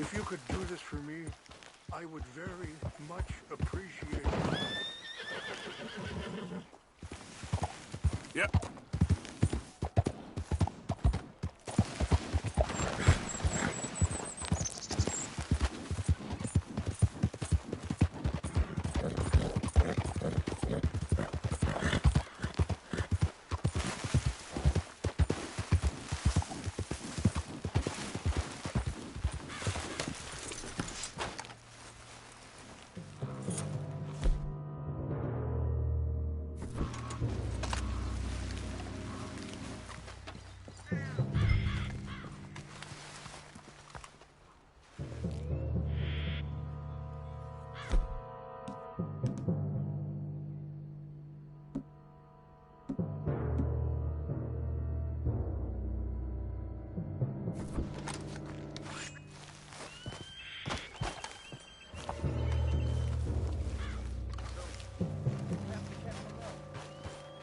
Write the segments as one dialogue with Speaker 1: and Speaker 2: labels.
Speaker 1: If you could do this for me, I would very much appreciate it.
Speaker 2: Yep.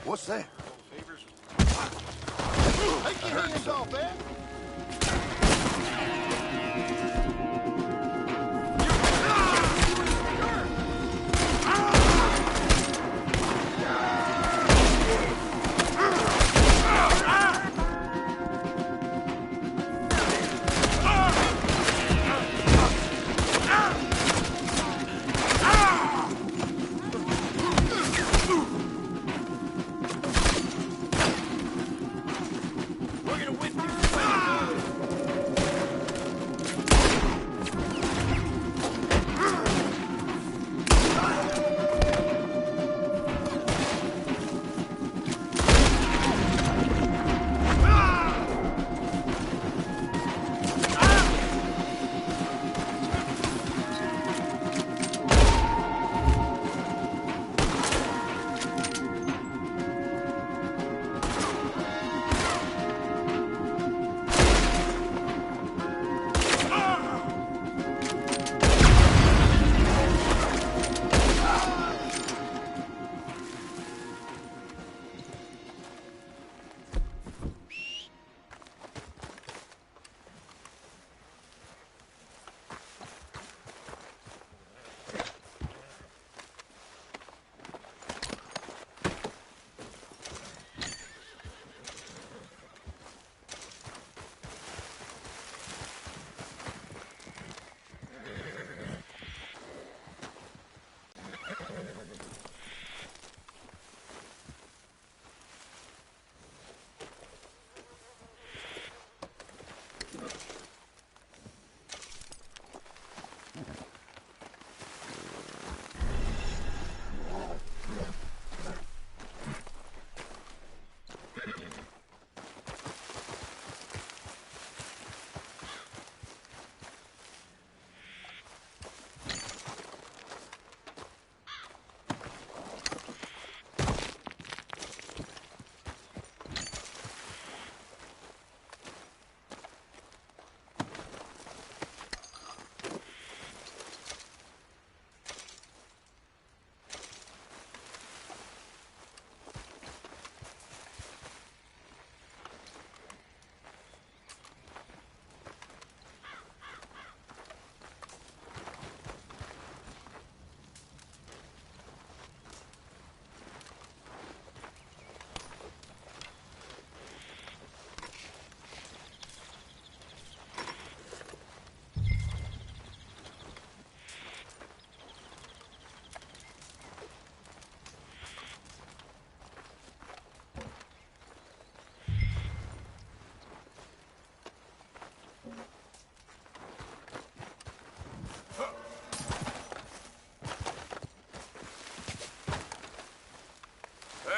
Speaker 3: What's that?
Speaker 4: Take your hands off, man!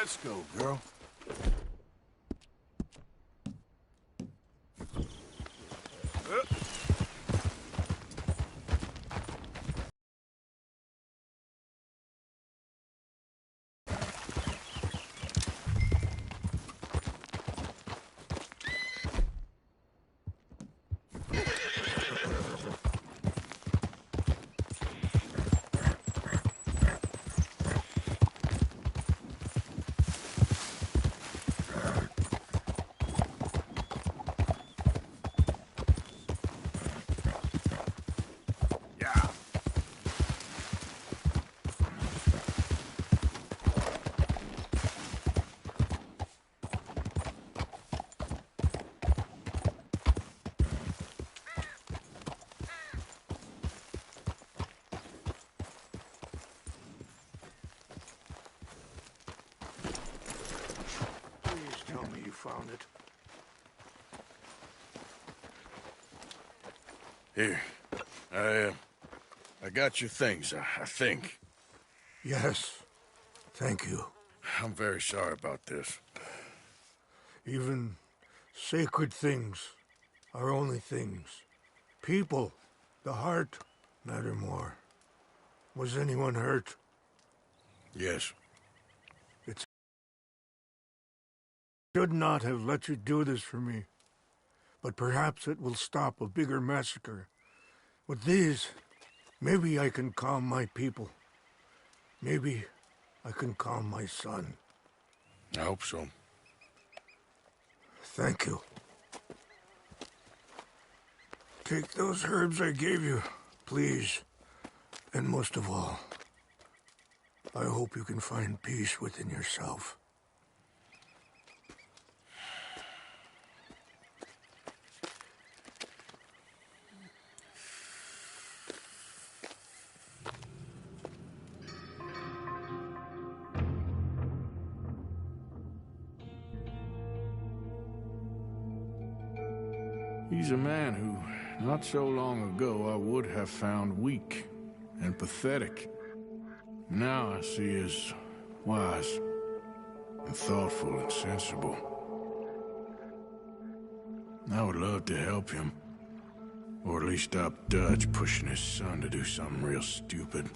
Speaker 2: Let's go, girl.
Speaker 1: found it.
Speaker 2: Here. I got your things, I think.
Speaker 1: Yes. Thank you.
Speaker 2: I'm very sorry about this.
Speaker 1: Even sacred things are only things. People, the heart, matter more. Was anyone hurt?
Speaker 2: Yes.
Speaker 1: Should not have let you do this for me. But perhaps it will stop a bigger massacre. With these, maybe I can calm my people. Maybe I can calm my son.
Speaker 2: I hope so.
Speaker 1: Thank you. Take those herbs I gave you, please. And most of all, I hope you can find peace within yourself.
Speaker 3: He's a man who, not so long ago, I would have found weak and pathetic. Now I see as wise and thoughtful and sensible. I would love to help him, or at least stop Dutch pushing his son to do something real stupid.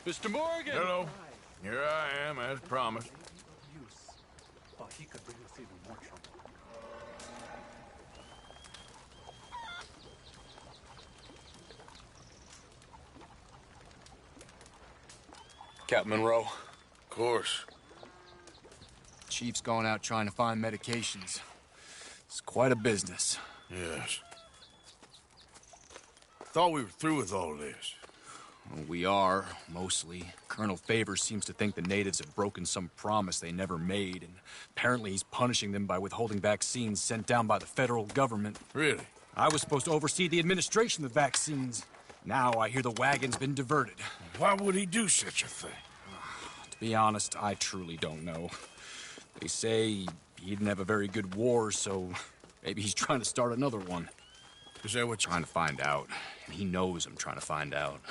Speaker 5: Mr. Morgan!
Speaker 3: Hello. Here I am, as promised.
Speaker 5: He could bring us even more trouble.
Speaker 6: Captain MONROE,
Speaker 2: Of course.
Speaker 6: Chief's going out trying to find medications. It's quite a business.
Speaker 2: Yes. Thought we were through with all this.
Speaker 6: Well, we are, mostly. Colonel Favors seems to think the natives have broken some promise they never made, and apparently he's punishing them by withholding vaccines sent down by the federal government.
Speaker 2: Really?
Speaker 6: I was supposed to oversee the administration of vaccines. Now I hear the wagon's been diverted.
Speaker 2: Why would he do such a thing?
Speaker 6: To be honest, I truly don't know. They say he didn't have a very good war, so maybe he's trying to start another one.
Speaker 2: Is that what you...
Speaker 6: Trying to find out, and he knows I'm trying to find out.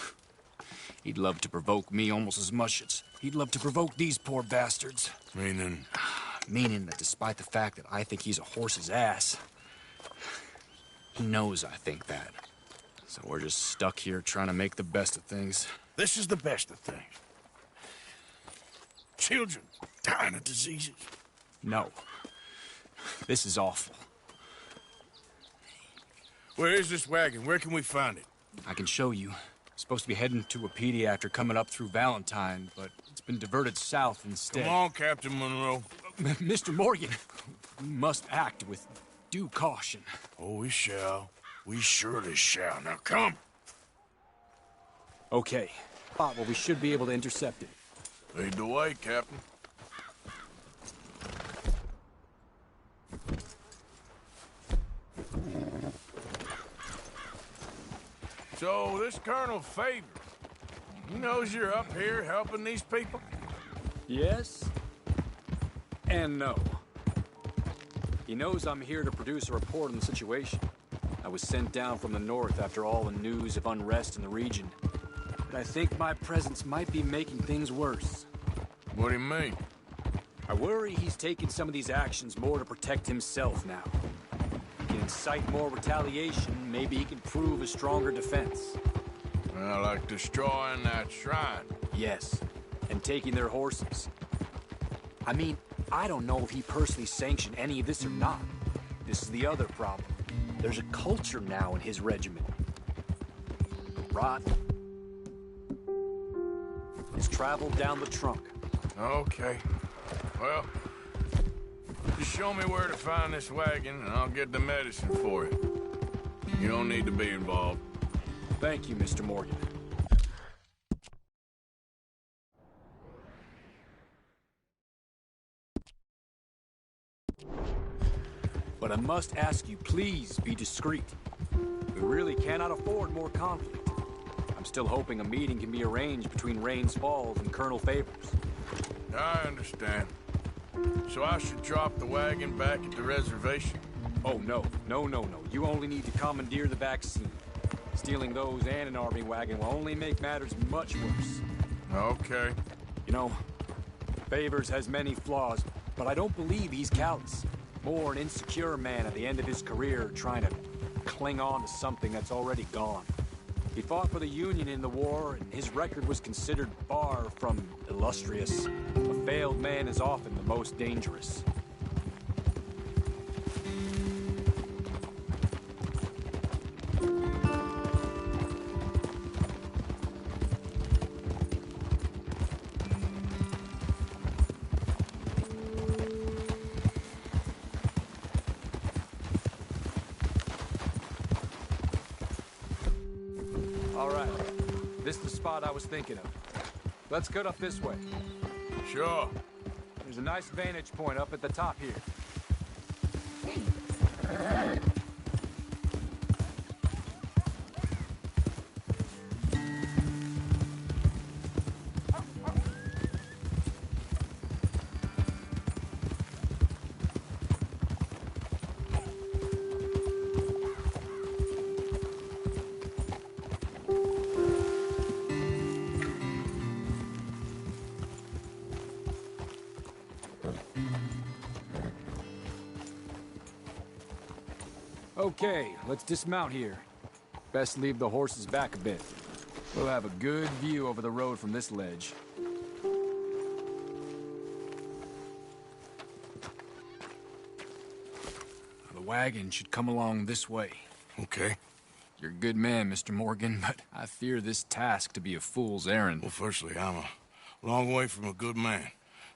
Speaker 6: He'd love to provoke me almost as much as he'd love to provoke these poor bastards.
Speaker 2: Meaning?
Speaker 6: Meaning that despite the fact that I think he's a horse's ass, he knows I think that. So we're just stuck here trying to make the best of things.
Speaker 2: This is the best of things. Children dying of diseases.
Speaker 6: No. This is awful.
Speaker 2: Where is this wagon? Where can we find it?
Speaker 6: I can show you. Supposed to be heading to WAPITI after coming up through Valentine, but it's been diverted south instead.
Speaker 2: Come on, Captain MONROE.
Speaker 6: Mr. Morgan, we must act with due caution.
Speaker 2: Oh, we shall. We surely shall. Now, come.
Speaker 6: Okay. Spot where we should be able to intercept it.
Speaker 3: Lead the way, Captain. So, this Colonel Favors, he knows you're up here helping these people?
Speaker 6: Yes. And no. He knows I'm here to produce a report on the situation. I was sent down from the north after all the news of unrest in the region. But I think my presence might be making things worse.
Speaker 3: What do you mean?
Speaker 6: I worry he's taking some of these actions more to protect himself now. He can incite more retaliation, maybe he can prove a stronger defense.
Speaker 3: Well, like destroying that shrine.
Speaker 6: Yes, and taking their horses. I mean, I don't know if he personally sanctioned any of this or not. This is the other problem. There's a culture now in his regiment. Rot. It's traveled down the trunk.
Speaker 3: Okay. Well, just show me where to find this wagon, and I'll get the medicine for you. You don't need to be involved.
Speaker 6: Thank you, Mr. Morgan. But I must ask you, please be discreet. We really cannot afford more conflict. I'm still hoping a meeting can be arranged between Rains Falls and Colonel Favors.
Speaker 3: I understand. So I should drop the wagon back at the reservation?
Speaker 6: Oh, no. No. You only need to commandeer the vaccine. Stealing those and an army wagon will only make matters much worse.
Speaker 3: Okay.
Speaker 6: You know, Favors has many flaws, but I don't believe he's callous. More an insecure man at the end of his career trying to cling on to something that's already gone. He fought for the Union in the war, and his record was considered far from illustrious. A failed man is often the most dangerous. All right, this is the spot I was thinking of. Let's cut up this way.
Speaker 3: Sure.
Speaker 6: There's a nice vantage point up at the top here. Okay, let's dismount here. Best leave the horses back a bit. We'll have a good view over the road from this ledge. The wagon should come along this way.
Speaker 3: Okay.
Speaker 6: You're a good man, Mr. Morgan, but I fear this task to be a fool's errand.
Speaker 3: Well, firstly, I'm a long way from a good man.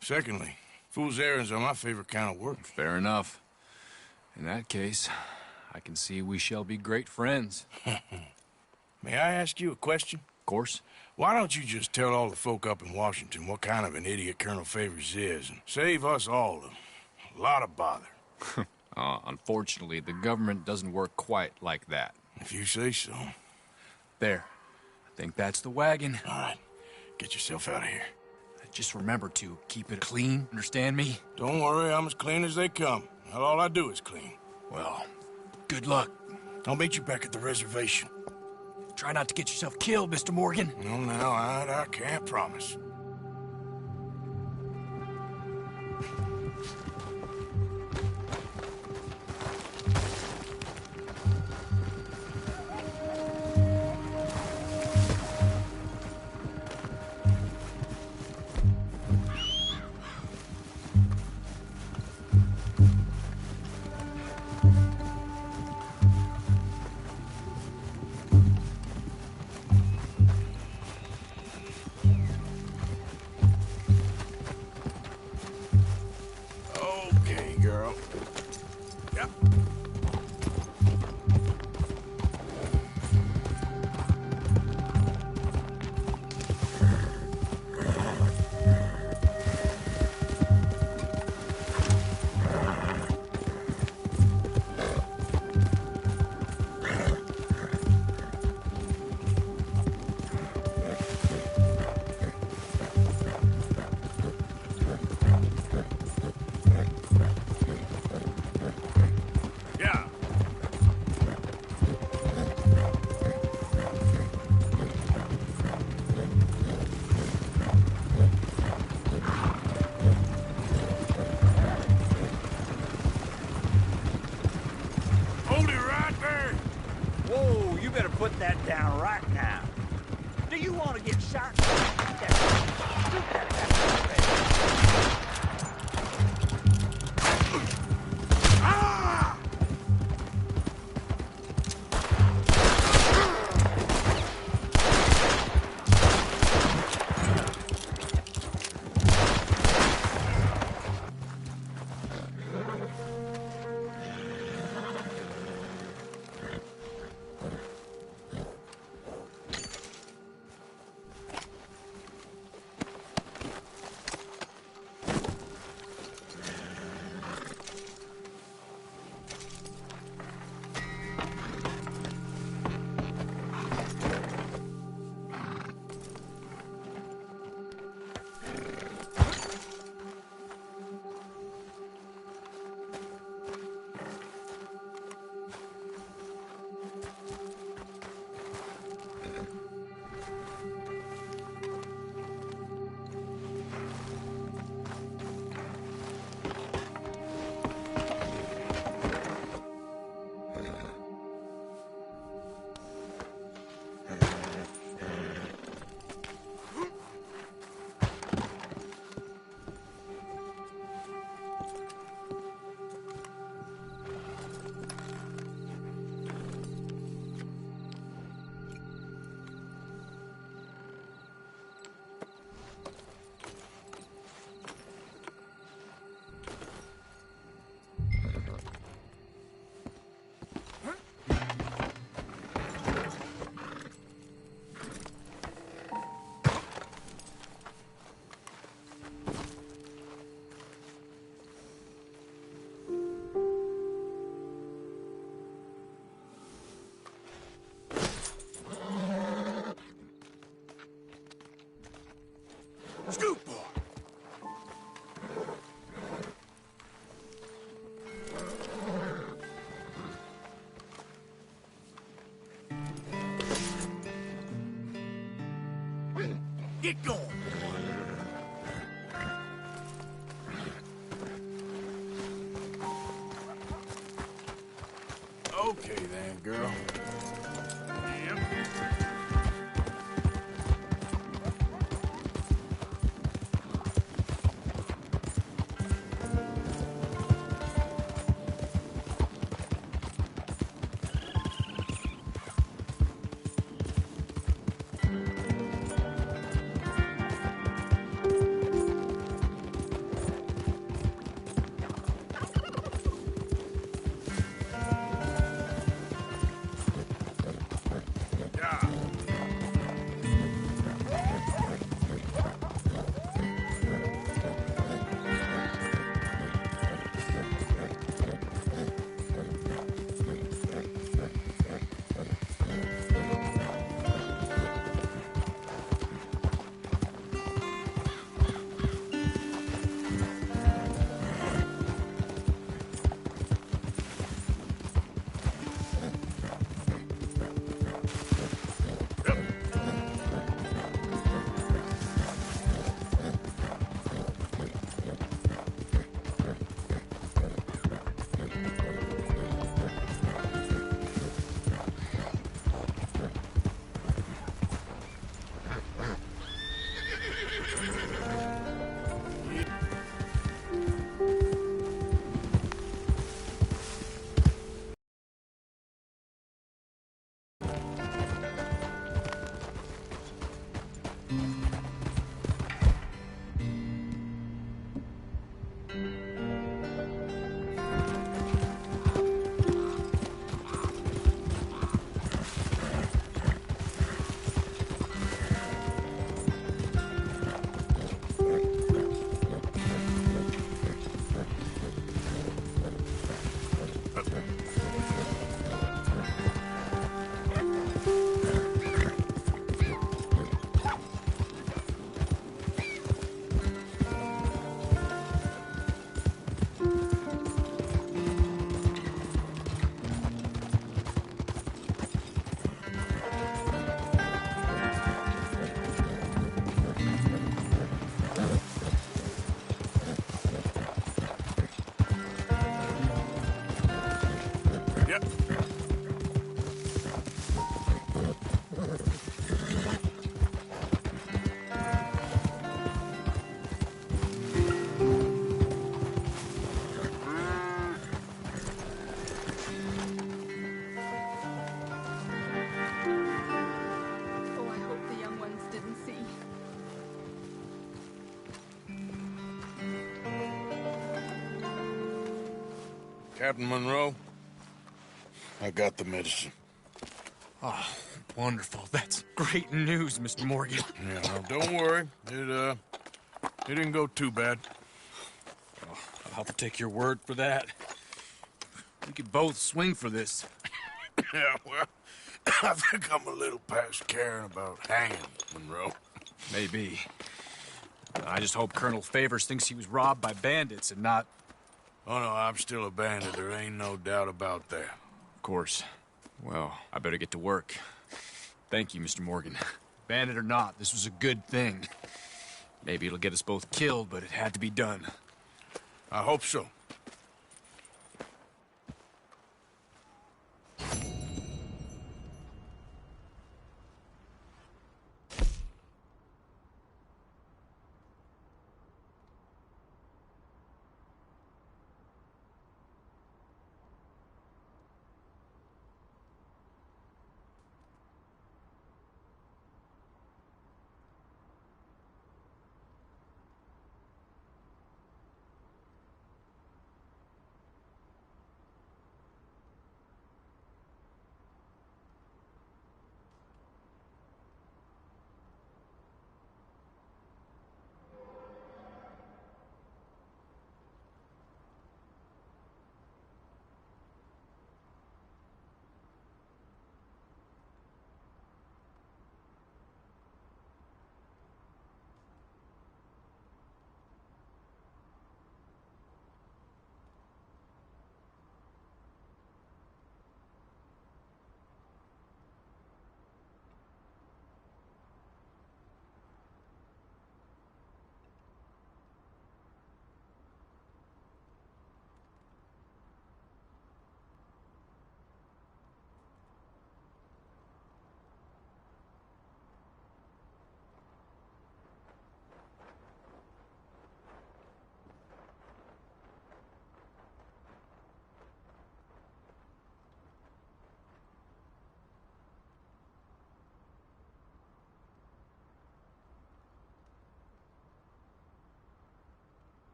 Speaker 3: Secondly, fool's errands are my favorite kind of work.
Speaker 6: Fair enough. In that case, I can see we shall be great friends.
Speaker 3: May I ask you a question?
Speaker 6: Of course.
Speaker 3: Why don't you just tell all the folk up in Washington what kind of an idiot Colonel Favors is and save us all a lot of bother?
Speaker 6: Unfortunately, the government doesn't work quite like that.
Speaker 3: If you say so.
Speaker 6: There. I think that's the wagon.
Speaker 3: All right. Get yourself out of here.
Speaker 6: Just remember to keep it clean, understand me?
Speaker 3: Don't worry, I'm as clean as they come. Not all I do is clean.
Speaker 6: Well, good luck.
Speaker 3: I'll meet you back at the reservation.
Speaker 6: Try not to get yourself killed, Mr. Morgan.
Speaker 3: No, now, I can't promise. Okay, girl. Yep. Yeah. Hold it right there.
Speaker 7: Whoa, you better put that down right now. Do you want to get shot? Shoot that bastard.
Speaker 3: Ah! Scoop boy. Get going. Okay then, girl. Yep. Captain Monroe, I got the medicine.
Speaker 6: Oh, wonderful. That's great news, Mr. Morgan.
Speaker 3: Yeah, now don't worry. It didn't go too bad.
Speaker 6: Oh, I'll have to take your word for that. We could both swing for this.
Speaker 3: Yeah, well, I think I'm a little past caring about hanging, Monroe.
Speaker 6: Maybe. I just hope Colonel Favors thinks he was robbed by bandits and not...
Speaker 3: Oh, no, I'm still a bandit. There ain't no doubt about that.
Speaker 6: Of course. Well, I better get to work. Thank you, Mr. Morgan. Bandit or not, this was a good thing. Maybe it'll get us both killed, but it had to be done.
Speaker 3: I hope so.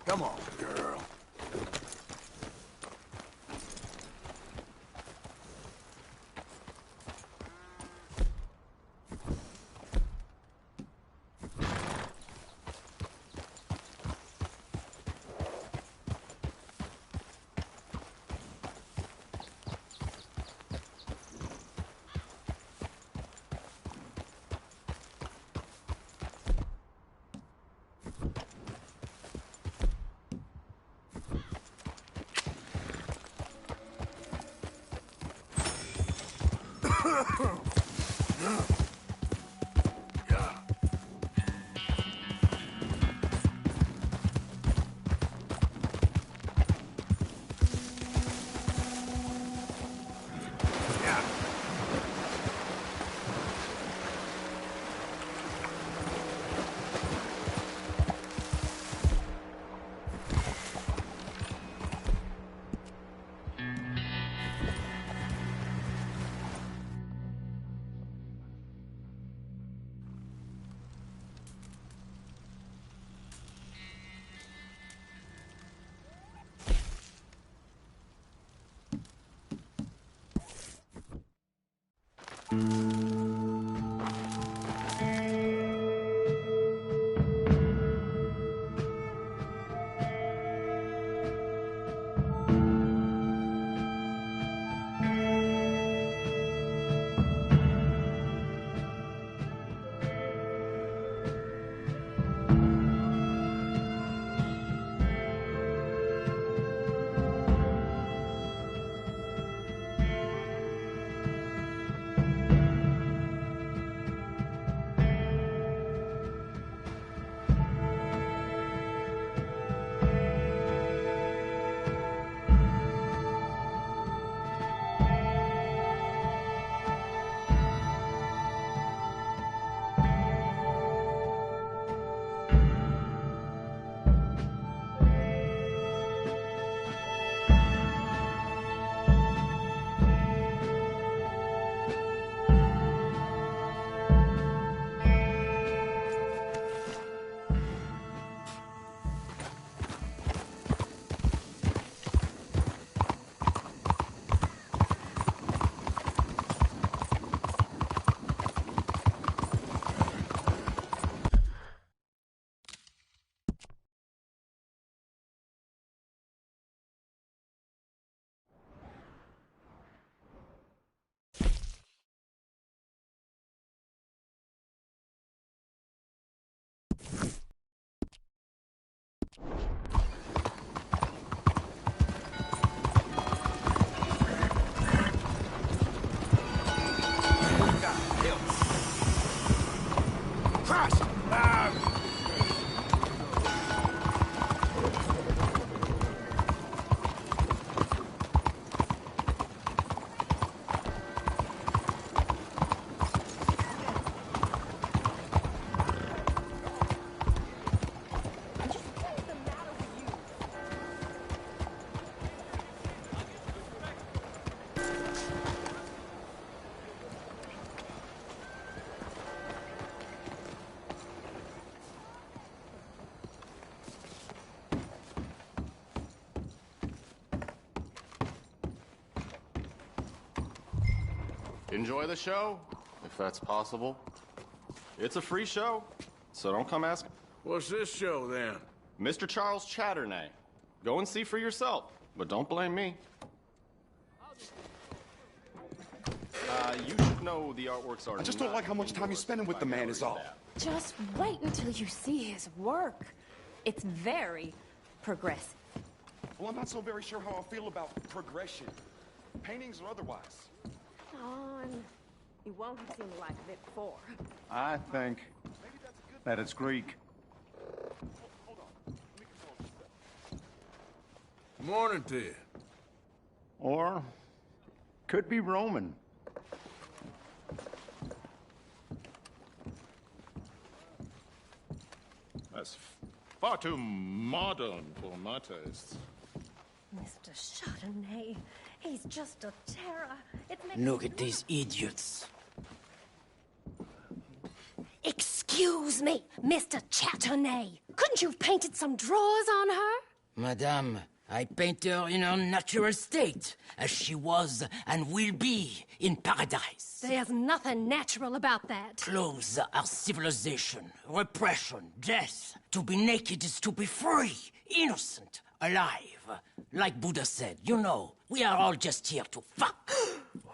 Speaker 2: Come on, girl.
Speaker 8: Enjoy the show, if that's possible. It's a free show, so don't come ask.
Speaker 3: What's this show, then?
Speaker 8: Mr. Charles CHATENAY. Go and see for yourself, but don't blame me. You should know the artworks are...
Speaker 9: I just don't like how much time you're spending with the man is all.
Speaker 10: Just wait until you see his work. It's very progressive.
Speaker 9: Well, I'm not so very sure how I feel about progression. Paintings or otherwise.
Speaker 10: Oh, and you won't have seen the like of it before.
Speaker 11: I think that it's Greek.
Speaker 9: Hold on. Let me control this.
Speaker 3: Morning to you.
Speaker 11: Or could be Roman.
Speaker 12: That's far too modern for my taste.
Speaker 10: Mr. Chardonnay, he's just a terror.
Speaker 13: Look at these idiots.
Speaker 10: Excuse me, Mr. Chardonnay. Couldn't you have painted some drawers on her?
Speaker 13: Madame, I paint her in her natural state, as she was and will be in paradise.
Speaker 10: There's nothing natural about that.
Speaker 13: Clothes are civilization, repression, death. To be naked is to be free, innocent, alive. Like Buddha said, you know, we are all just here to fuck.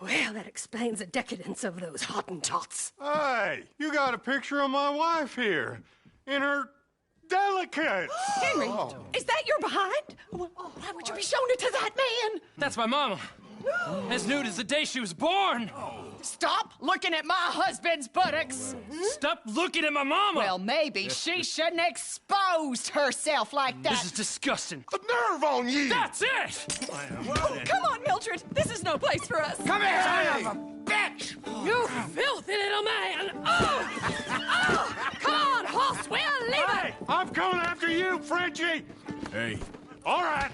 Speaker 10: Well, that explains the decadence of those Hottentots.
Speaker 1: Hey, you got a picture of my wife here. In her delicates.
Speaker 10: Henry, is that your behind? Why would you be showing it to that man?
Speaker 14: That's my mama. As nude as the day she was born.
Speaker 15: Stop looking at my husband's buttocks.
Speaker 14: Stop looking at my mama.
Speaker 15: Well, maybe she shouldn't have exposed herself like that.
Speaker 14: This is disgusting.
Speaker 9: The nerve on you!
Speaker 14: That's it!
Speaker 15: Come on, Mildred. This is no place for us.
Speaker 9: Come here, son of a bitch!
Speaker 10: You filthy little man! Oh! Come on, horse, we'll leave
Speaker 1: Hey, I'm coming after you, Frenchie!
Speaker 3: Hey.
Speaker 1: All right.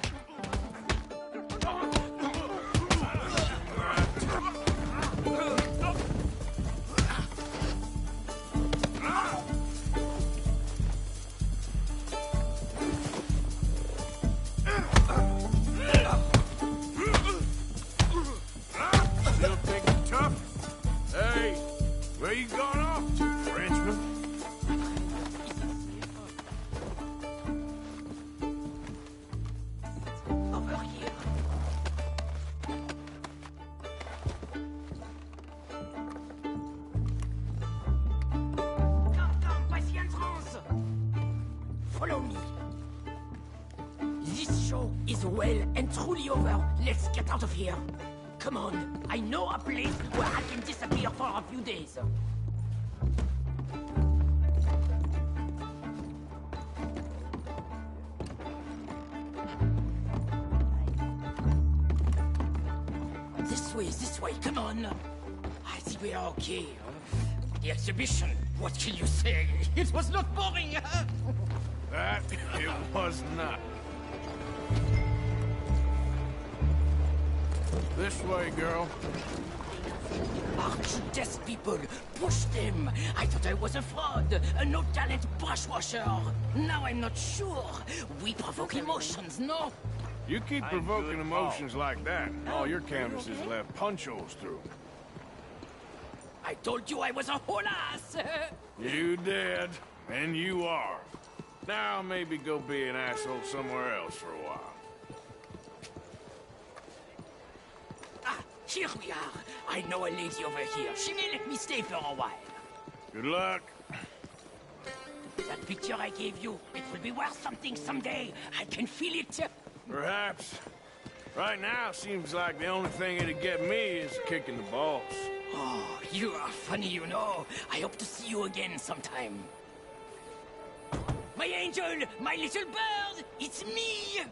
Speaker 3: Still think you're tough? Hey,
Speaker 13: well and truly over. Let's get out of here. Come on, I know a place where I can disappear for a few days. This way, come on. I think we are okay. The exhibition, what can you say? It was not boring.
Speaker 3: That it was not. This way, girl.
Speaker 13: Aren't you desk people? Push them. I thought I was a fraud, a no-talent brushwasher. Now I'm not sure. We provoke emotions, no?
Speaker 3: You keep provoking emotions like that, all your canvases left punch holes through.
Speaker 13: I told you I was a whole ass.
Speaker 3: You did, and you are. Now maybe go be an asshole somewhere else for a while.
Speaker 13: Ah, here we are. I know a lady over here. She may let me stay for a while.
Speaker 3: Good luck.
Speaker 13: That picture I gave you, it will be worth something someday. I can feel it.
Speaker 3: Perhaps. Right now, seems like the only thing it'd get me is kicking the balls.
Speaker 13: Oh, you are funny, you know. I hope to see you again sometime. My angel, my little bird, it's me!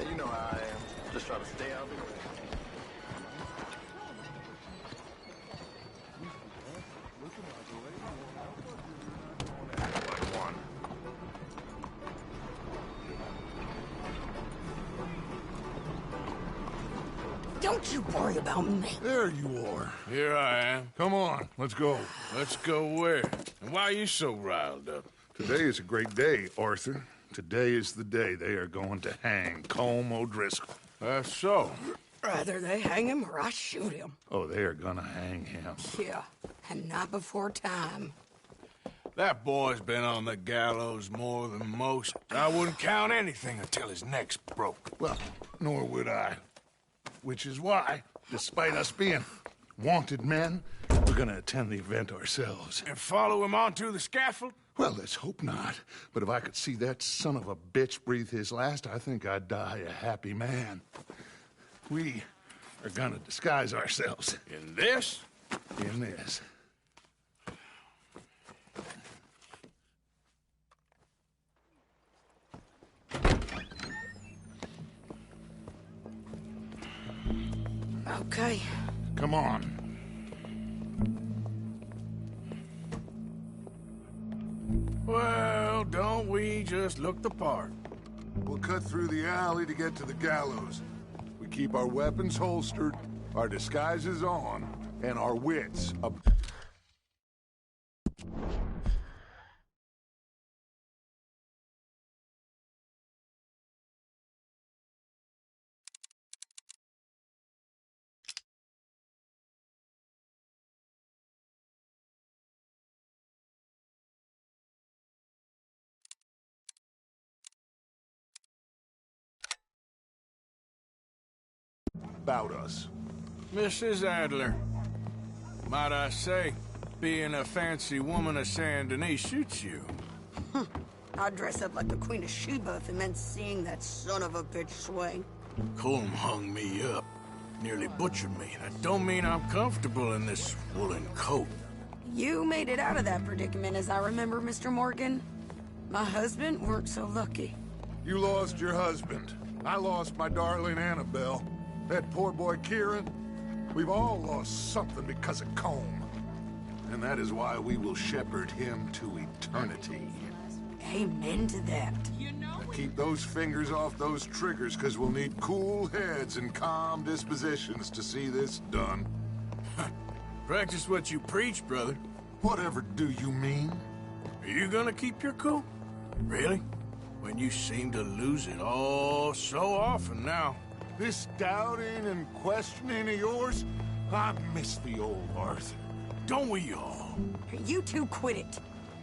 Speaker 11: You know how I am. Just try to stay out of the way.
Speaker 13: Don't you worry about me.
Speaker 3: There you are. Here I am. Come on, let's go. Let's go where? And why are you so riled up?
Speaker 1: Today is a great day, Arthur. Today is the day they are going to hang Colm O'Driscoll.
Speaker 3: That's so.
Speaker 15: Rather they hang him or I shoot him.
Speaker 1: Oh, they are gonna hang him.
Speaker 15: Yeah, and not before time.
Speaker 3: That boy's been on the gallows more than most. I wouldn't count anything until his neck's broke.
Speaker 1: Well, nor would I. Which is why, despite us being wanted men, we're gonna attend the event ourselves.
Speaker 3: And follow him onto the scaffold?
Speaker 1: Well, let's hope not. But if I could see that son of a bitch breathe his last, I think I'd die a happy man. We are gonna disguise ourselves.
Speaker 3: In this?
Speaker 1: In this.
Speaker 15: Okay.
Speaker 1: Come on.
Speaker 3: Well, don't we just look the part?
Speaker 1: We'll cut through the alley to get to the gallows. We keep our weapons holstered, our disguises on, and our wits up. About us.
Speaker 3: Mrs. Adler, might I say, being a fancy woman of Saint Denis suits you.
Speaker 15: I'd dress up like the Queen of Sheba if it meant seeing that son of a bitch swing.
Speaker 3: Colm hung me up, nearly butchered me. That don't mean I'm comfortable in this woolen coat.
Speaker 15: You made it out of that predicament, as I remember, Mr. Morgan. My husband weren't so lucky.
Speaker 1: You lost your husband. I lost my darling Annabelle. That poor boy Kieran. We've all lost something because of Colm. And that is why we will shepherd him to eternity.
Speaker 15: Amen to that.
Speaker 1: Now keep those fingers off those triggers, because we'll need cool heads and calm dispositions to see this done.
Speaker 3: Practice what you preach, brother.
Speaker 16: Whatever do you mean?
Speaker 3: Are you gonna keep your cool? Really? When you seem to lose it all so often now.
Speaker 16: This doubting and questioning of yours, I miss the old Arthur.
Speaker 3: Don't we all?
Speaker 15: Hey, you two quit it.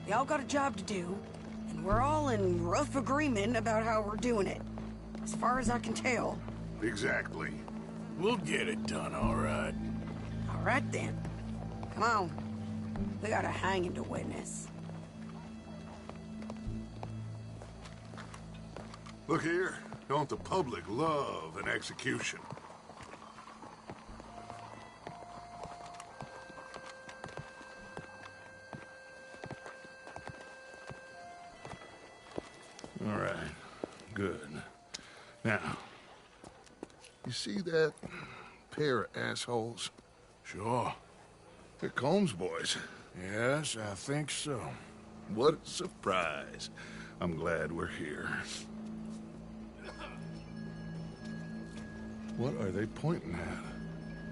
Speaker 15: They all got a job to do, and we're all in rough agreement about how we're doing it. As far as I can tell.
Speaker 16: Exactly.
Speaker 3: We'll get it done, all right.
Speaker 15: All right, then. Come on. We got a hanging to witness.
Speaker 16: Look here. Don't the public love an execution?
Speaker 3: All right. Good. Now,
Speaker 16: You see that pair of assholes?
Speaker 3: sure.
Speaker 16: They're Combs boys.
Speaker 3: Yes, I think so.
Speaker 16: What a surprise. I'm glad we're here. What are they pointing at?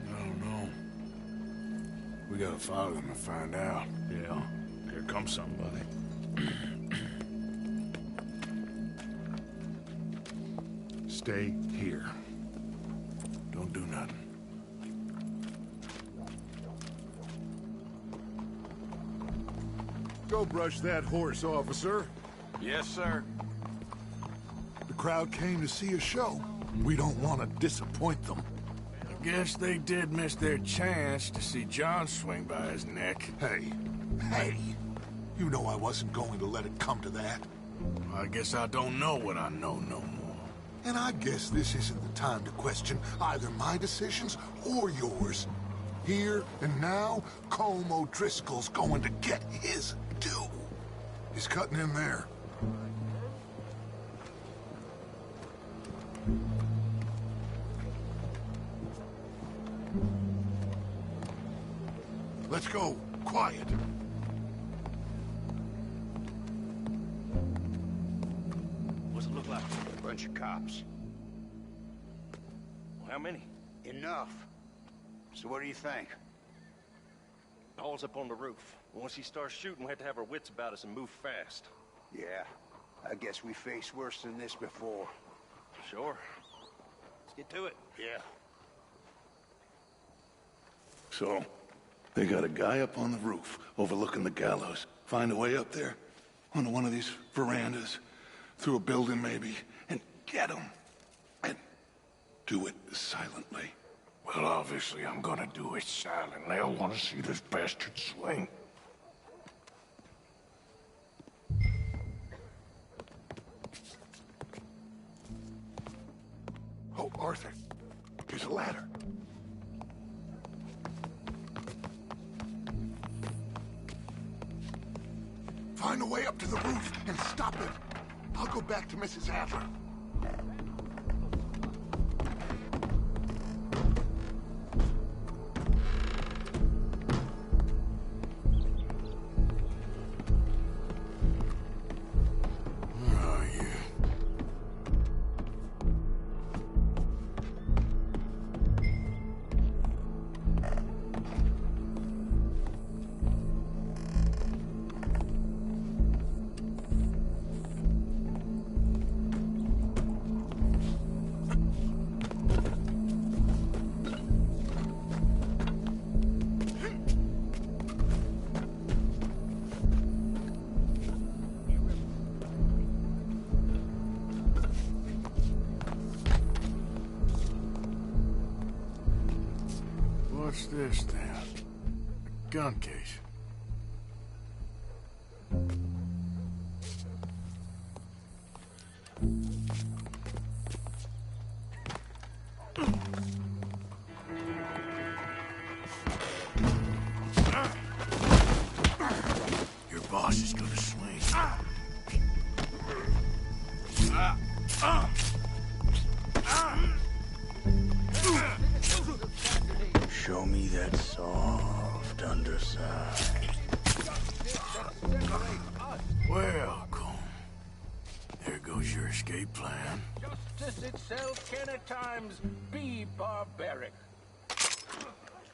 Speaker 3: I don't know. We gotta follow them and find out.
Speaker 16: Yeah, here comes somebody. Stay here.
Speaker 3: Don't do nothing.
Speaker 16: Go brush that horse, officer.
Speaker 2: Yes, sir.
Speaker 16: The crowd came to see a show. We don't want to disappoint them.
Speaker 3: I guess they did miss their chance to see John swing by his neck.
Speaker 16: Hey, you know I wasn't going to let it come to that.
Speaker 3: I guess I don't know what I know no more.
Speaker 16: And I guess this isn't the time to question either my decisions or yours. Here and now, Colm O'Driscoll's going to get his due. He's cutting in there. Let's go. Quiet.
Speaker 17: What's it look like?
Speaker 11: A bunch of cops.
Speaker 17: How many?
Speaker 11: Enough. So what do you think?
Speaker 17: Paul's up on the roof. Once he starts shooting, we have to have our wits about us and move fast.
Speaker 11: Yeah, I guess we faced worse than this before.
Speaker 17: Sure. Let's get to it.
Speaker 11: Yeah.
Speaker 16: So, they got a guy up on the roof overlooking the gallows. Find a way up there, onto one of these verandas, through a building maybe, and get him. And do it silently.
Speaker 3: Well, obviously I'm gonna do it silently. I want to see this bastard swing.
Speaker 16: Oh, Arthur, here's a ladder. Find a way up to the roof and stop him. I'll go back to Mrs. Adler.
Speaker 3: What's this then? A gun case. Your boss is gonna swing.
Speaker 2: Show me that soft underside.
Speaker 3: Welcome. There goes your escape plan.
Speaker 7: Justice itself can at times be barbaric.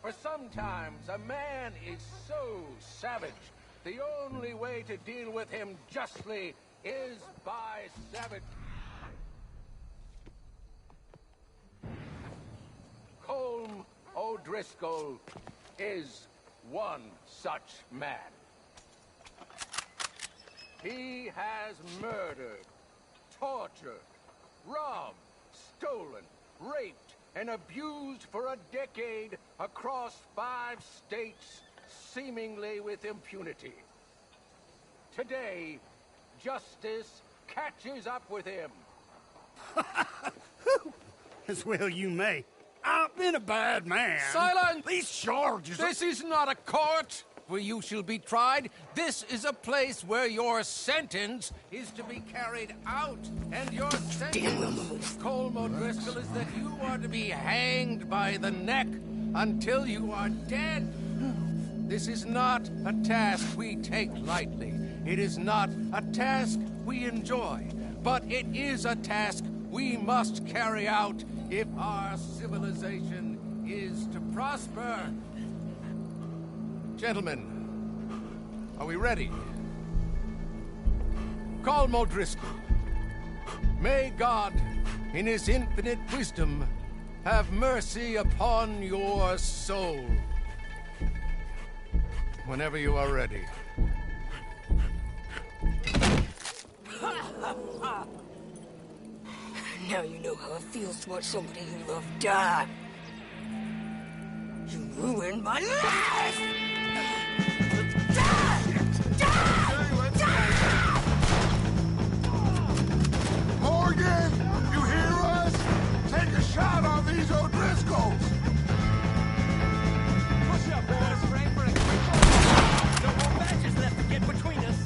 Speaker 18: For sometimes a man is so savage, the only way to deal with him justly is by savage. Colm O'Driscoll is one such man. He has murdered, tortured, robbed, stolen, raped, and abused for a decade across 5 states, seemingly with impunity. Today, justice catches up with him.
Speaker 19: As well you may. I've been a bad man.
Speaker 18: Silence!
Speaker 19: These charges...
Speaker 18: This is not a court where you shall be tried. This is a place where your sentence is to be carried out. And your sentence, Colm O'Driscoll, is that you are to be hanged by the neck until you are dead. This is not a task we take lightly. It is not a task we enjoy. But it is a task we must carry out if our civilization is to prosper. Gentlemen, are we ready? Colm O'Driscoll, may God, in his infinite wisdom, have mercy upon your soul. Whenever you are ready.
Speaker 15: Now you know how it feels to watch somebody you love die. You ruined my life!
Speaker 16: Morgan, you hear us? Take a shot on these O'Driscolls!
Speaker 7: Push up, boys. Frame for a quick one. No more matches left to get between us.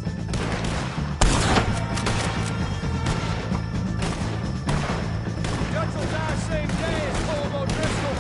Speaker 7: Dutch will die same day as Colm O'Driscoll.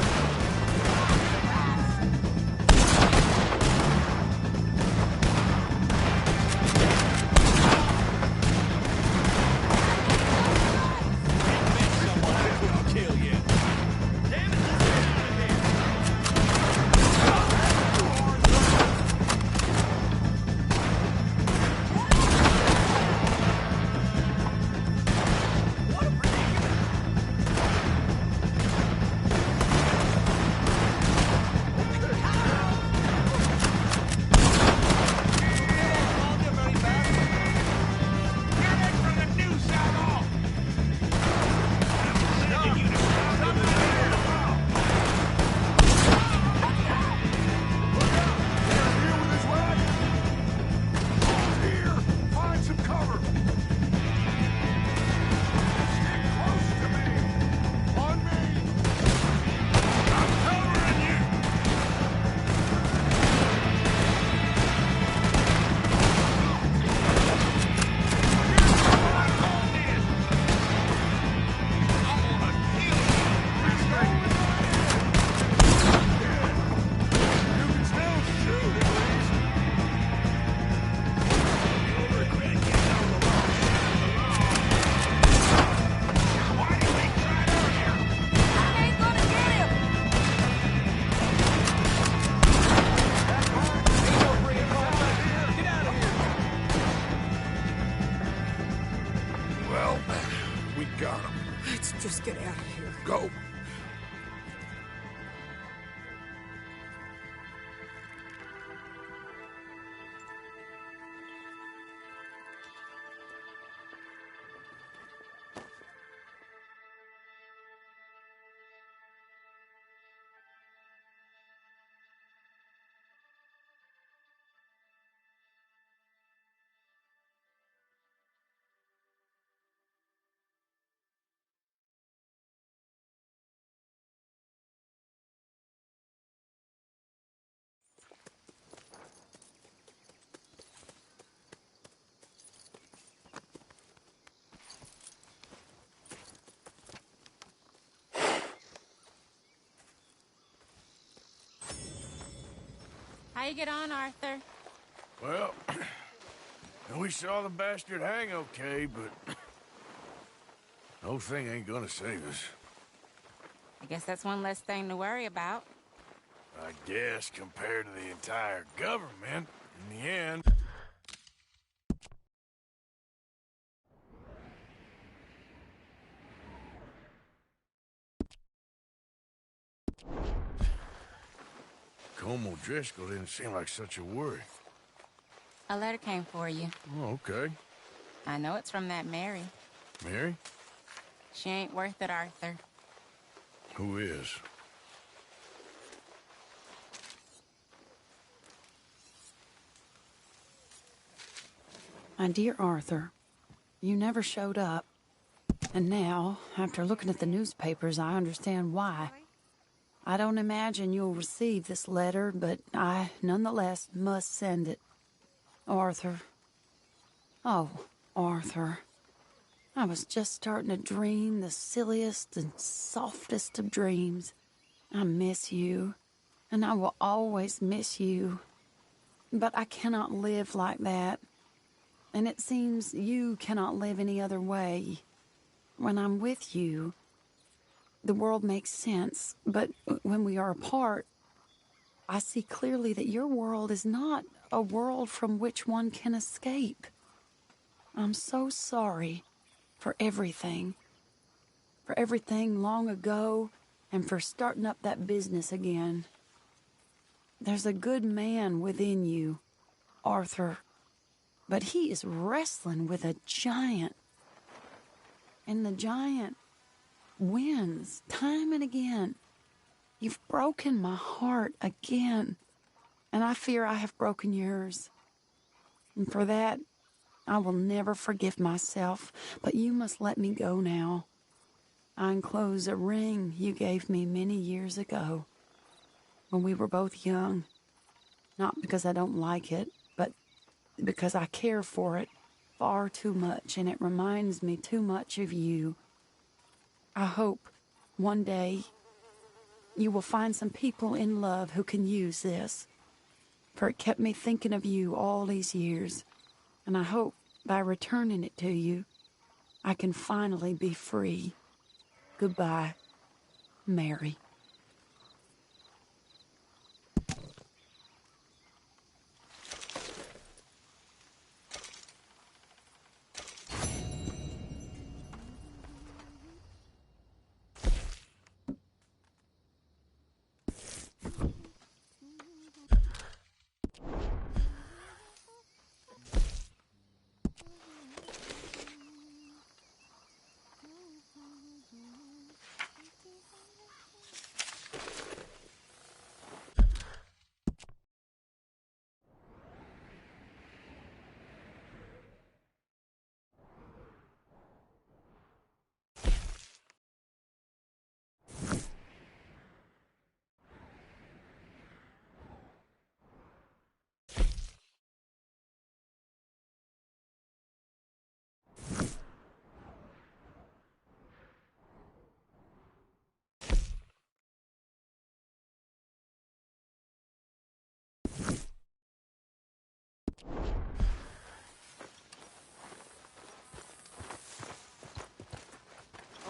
Speaker 15: Just get out of here.
Speaker 16: Go.
Speaker 20: How you get on, Arthur?
Speaker 3: Well, we saw the bastard hang okay, but the whole thing ain't gonna save us.
Speaker 20: I guess that's one less thing to worry about.
Speaker 2: I guess compared to the entire government, in the end... Colm O'Driscoll didn't seem like such a worry.
Speaker 20: A letter came for you.
Speaker 2: Oh, okay.
Speaker 20: I know it's from that Mary.
Speaker 2: Mary?
Speaker 20: She ain't worth it, Arthur.
Speaker 2: Who is?
Speaker 15: My dear Arthur, you never showed up. And now, after looking at the newspapers, I understand why. I don't imagine you'll receive this letter, but I, nonetheless, must send it. Arthur. Oh, Arthur. I was just starting to dream the silliest and softest of dreams. I miss you, and I will always miss you. But I cannot live like that. And it seems you cannot live any other way. When I'm with you, the world makes sense, but when we are apart, I see clearly that your world is not a world from which one can escape. I'm so sorry for everything long ago, and for starting up that business again. There's a good man within you, Arthur, but he is wrestling with a giant, and the giant wins time and again. You've broken my heart again, and I fear I have broken yours. And for that, I will never forgive myself, but you must let me go now. I enclose a ring you gave me many years ago, when we were both young. Not because I don't like it, but because I care for it far too much, and it reminds me too much of you. I hope one day you will find some people in love who can use this, for it kept me thinking of you all these years, and I hope by returning it to you, I can finally be free. Goodbye, Mary.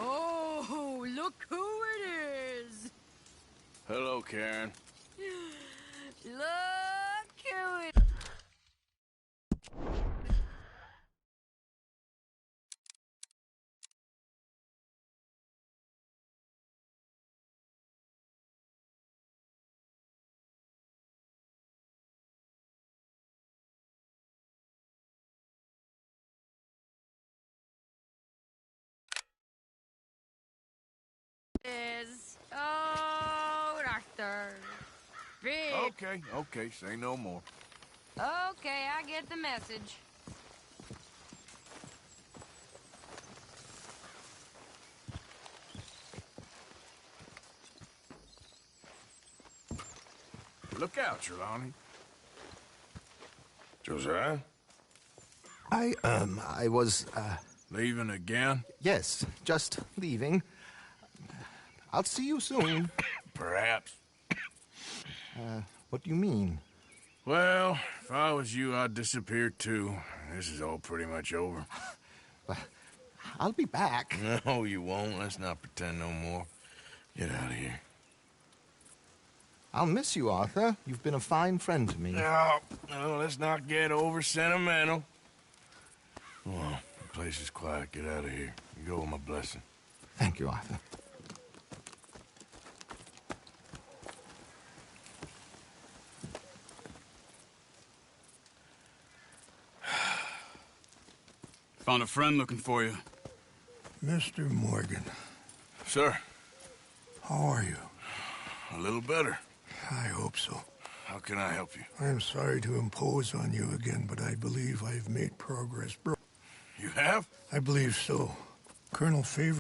Speaker 15: Oh, look who it is!
Speaker 3: Hello, Karen.
Speaker 15: Look who it... is. Oh, Arthur. Big.
Speaker 3: Okay, say no more.
Speaker 15: Okay, I get the message.
Speaker 3: Look out, Trelawney.
Speaker 2: Josiah?
Speaker 21: I was,
Speaker 3: Leaving again?
Speaker 21: Yes, just leaving. I'll see you soon.
Speaker 2: Perhaps.
Speaker 21: What do you mean?
Speaker 3: Well, if I was you, I'd disappear too. This is all pretty much over.
Speaker 21: I'll be back.
Speaker 2: No, you won't. Let's not pretend no more. Get out of here.
Speaker 21: I'll miss you, Arthur. You've been a fine friend to me.
Speaker 2: No, let's not get over sentimental. Come on, the place is quiet. Get out of here. You go with my blessing.
Speaker 21: Thank you, Arthur.
Speaker 4: Found a friend looking for you.
Speaker 1: Mr. Morgan.
Speaker 2: Sir.
Speaker 1: How are you?
Speaker 2: A little better.
Speaker 1: I hope so.
Speaker 2: How can I help you?
Speaker 1: I'm sorry to impose on you again, but I believe I've made progress, bro.
Speaker 2: You have?
Speaker 1: I believe so. Colonel Favor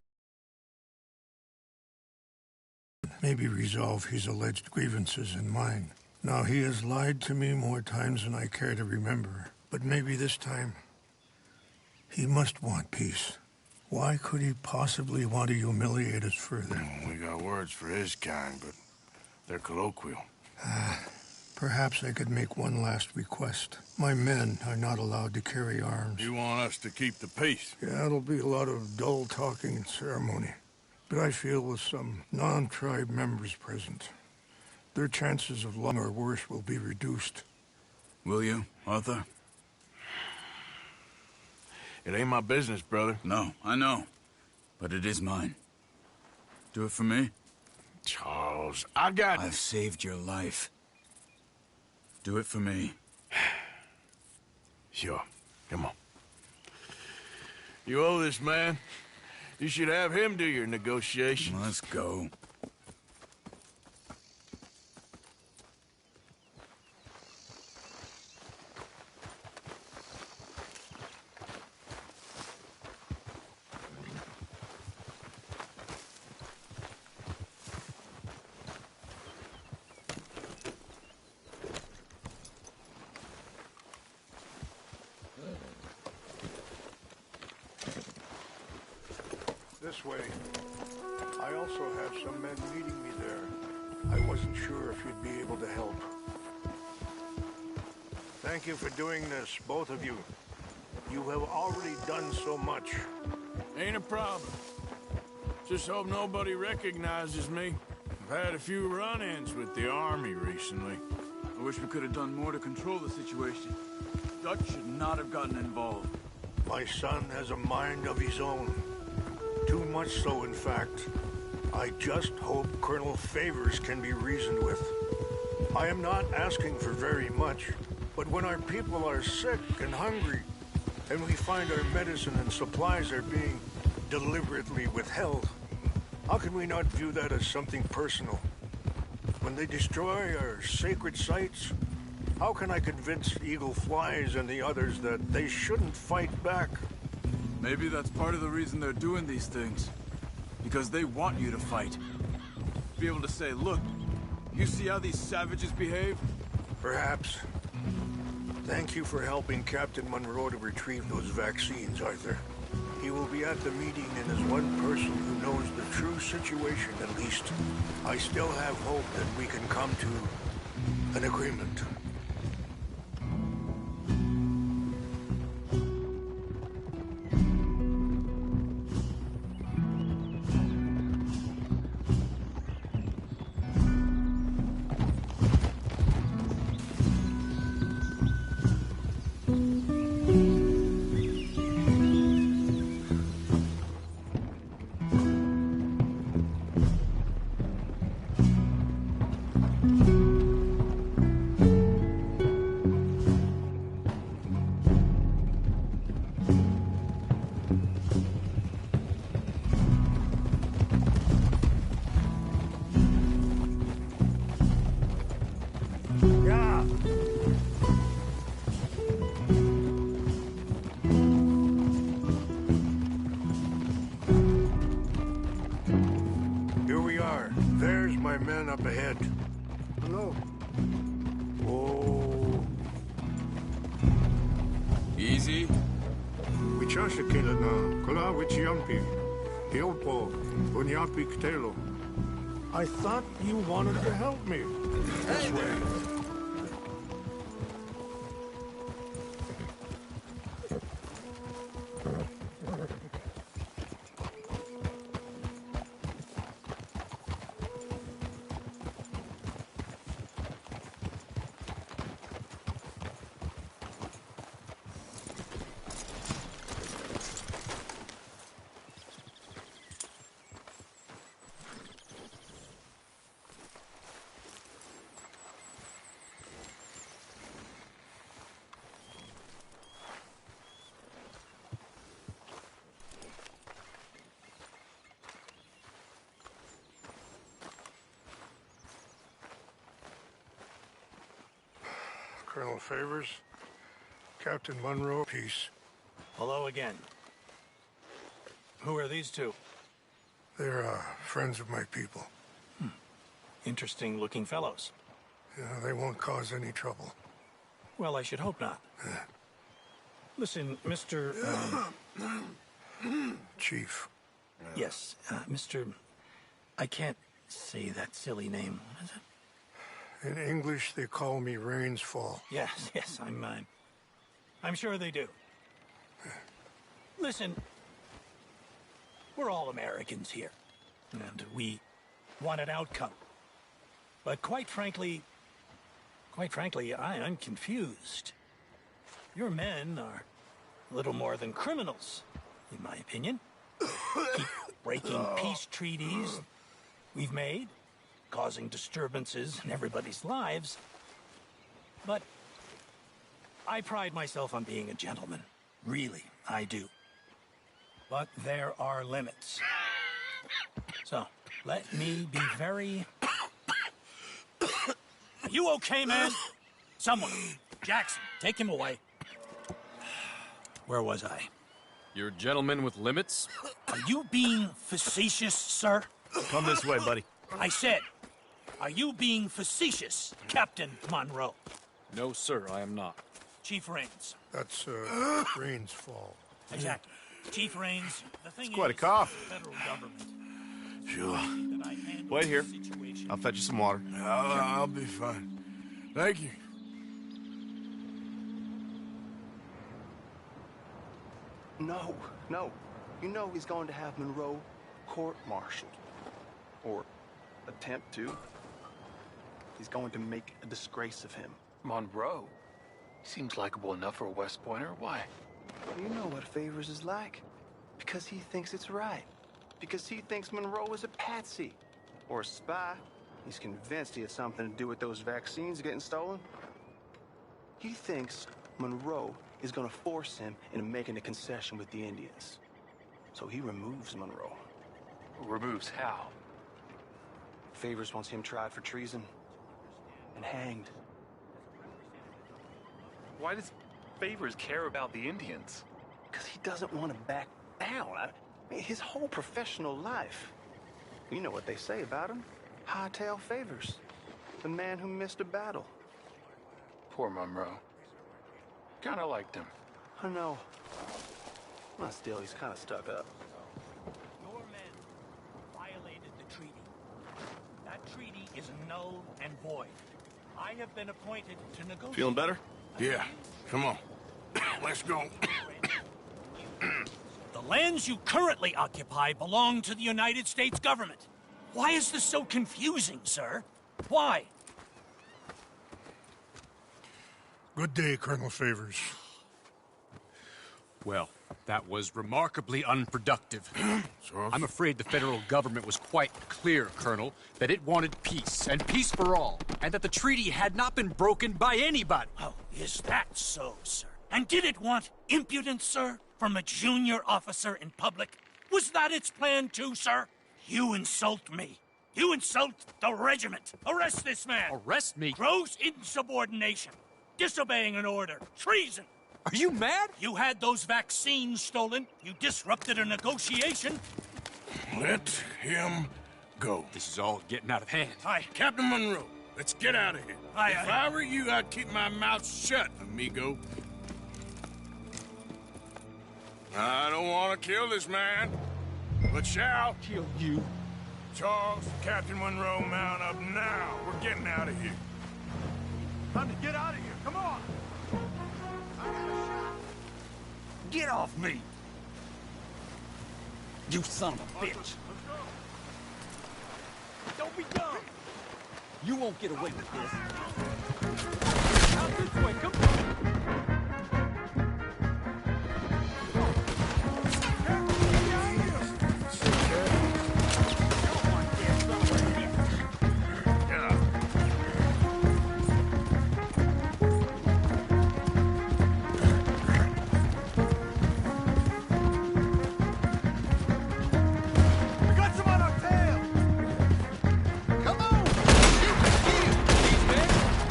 Speaker 1: maybe resolve his alleged grievances and mine. Now, he has lied to me more times than I care to remember, but maybe this time he must want peace. Why could he possibly want to humiliate us further?
Speaker 2: We got words for his kind, but they're colloquial.
Speaker 1: Perhaps I could make one last request. My men are not allowed to carry arms.
Speaker 2: You want us to keep the peace?
Speaker 1: Yeah, it'll be a lot of dull talking and ceremony. But I feel with some non-tribe members present, their chances of long or worse will be reduced.
Speaker 4: Will you, Arthur?
Speaker 2: It ain't my business, brother.
Speaker 4: No, I know. But it is mine. Do it for me?
Speaker 2: Charles, I've
Speaker 4: saved your life. Do it for me.
Speaker 2: Sure. Come on. You owe this man. You should have him do your negotiations.
Speaker 4: Let's go.
Speaker 1: This way. I also have some men meeting me there. I wasn't sure if you'd be able to help. Thank you for doing this, both of you. You have already done so much.
Speaker 2: Ain't a problem. Just hope nobody recognizes me. I've had a few run-ins with the army recently.
Speaker 4: I wish we could have done more to control the situation. Dutch should not have gotten involved.
Speaker 1: My son has a mind of his own. Too much so, in fact. I just hope Colonel Favors can be reasoned with. I am not asking for very much, but when our people are sick and hungry, and we find our medicine and supplies are being deliberately withheld, how can we not view that as something personal? When they destroy our sacred sites, how can I convince Eagle Flies and the others that they shouldn't fight back?
Speaker 4: Maybe that's part of the reason they're doing these things. Because they want you to fight. Be able to say, look, you see how these savages behave?
Speaker 1: Perhaps. Thank you for helping Captain MONROE to retrieve those vaccines, Arthur. He will be at the meeting and is one person who knows the true situation at least. I still have hope that we can come to an agreement. Up ahead. Hello. Oh.
Speaker 4: Easy.
Speaker 1: Wichasha Kilana, Kola Wichiampi, Hiopo, Bunyapi Ktelo. I thought you wanted to help me. This way. Colonel Favors. Captain Monroe, peace.
Speaker 5: Hello again. Who are these two?
Speaker 1: They're friends of my people.
Speaker 5: Interesting looking fellows.
Speaker 1: Yeah, they won't cause any trouble.
Speaker 5: Well, I should hope not. Listen, Mr.
Speaker 1: Chief.
Speaker 5: Yes, Mr. I can't say that silly name. What is it?
Speaker 1: In English, they call me Rains Fall.
Speaker 5: Yes, I'm sure they do. Listen, we're all Americans here, and we want an outcome. But quite frankly, I'm confused. Your men are a little more than criminals, in my opinion. Keep breaking peace treaties we've made, causing disturbances in everybody's lives. But I pride myself on being a gentleman. Really, I do. But there are limits. So, let me be very... Are you okay, man? Someone. Jackson, take him away. Where was I?
Speaker 6: You're a gentleman with limits?
Speaker 5: Are you being facetious, sir?
Speaker 6: Come this way, buddy.
Speaker 5: I said, are you being facetious, Captain Monroe?
Speaker 6: No, sir, I am not.
Speaker 5: Chief Rains.
Speaker 1: That's, Rains Fall.
Speaker 5: Exactly. Chief Rains, the thing
Speaker 21: It's quite a
Speaker 5: is,
Speaker 21: cough.
Speaker 5: the federal government.
Speaker 21: Sure. Wait here. I'll fetch you some water.
Speaker 3: I'll be fine. Thank you.
Speaker 22: No. You know he's going to have Monroe court-martialed. Or attempt to. He's going to make a disgrace of him.
Speaker 23: Monroe? Seems likable enough for a West Pointer. Why?
Speaker 22: You know what Favors is like. Because he thinks it's right. Because he thinks Monroe is a patsy. Or a spy. He's convinced he had something to do with those vaccines getting stolen. He thinks Monroe is going to force him into making a concession with the Indians. So he removes Monroe.
Speaker 23: Removes how?
Speaker 22: Favors wants him tried for treason and hanged.
Speaker 23: Why does Favors care about the Indians?
Speaker 22: Because he doesn't want to back down. I mean, his whole professional life. You know what they say about him. Hightail Favors. The man who missed a battle.
Speaker 23: Poor Monroe. Kinda liked him.
Speaker 22: I know. Well, still, he's kind of stuck up.
Speaker 5: Your men violated the treaty. That treaty is null and void. I have been appointed to negotiate.
Speaker 3: Feeling better? Yeah. Come on. Let's go.
Speaker 5: The lands you currently occupy belong to the United States government. Why is this so confusing, sir? Why?
Speaker 1: Good day, Colonel Favors.
Speaker 6: Well, that was remarkably unproductive. I'm afraid the federal government was quite clear, Colonel, that it wanted peace, and peace for all, and that the treaty had not been broken by anybody.
Speaker 5: Oh, is that so, sir? And did it want impudence, sir, from a junior officer in public? Was that its plan too, sir? You insult me. You insult the regiment. Arrest this man.
Speaker 6: Arrest me?
Speaker 5: Gross insubordination. Disobeying an order. Treason.
Speaker 6: Are you mad?
Speaker 5: You had those vaccines stolen. You disrupted a negotiation.
Speaker 3: Let him go.
Speaker 6: This is all getting out of hand.
Speaker 5: Hi.
Speaker 3: Captain Monroe, let's get out of here. If I were you, I'd keep my mouth shut, amigo. I don't want to kill this man, but shall
Speaker 6: kill you.
Speaker 2: Charles, Captain Monroe, mount up now. We're getting out of here.
Speaker 7: Time to get out of here. Come on. Get off me! You son of a bitch! Don't be dumb! You won't get away with this. Out this way, come on!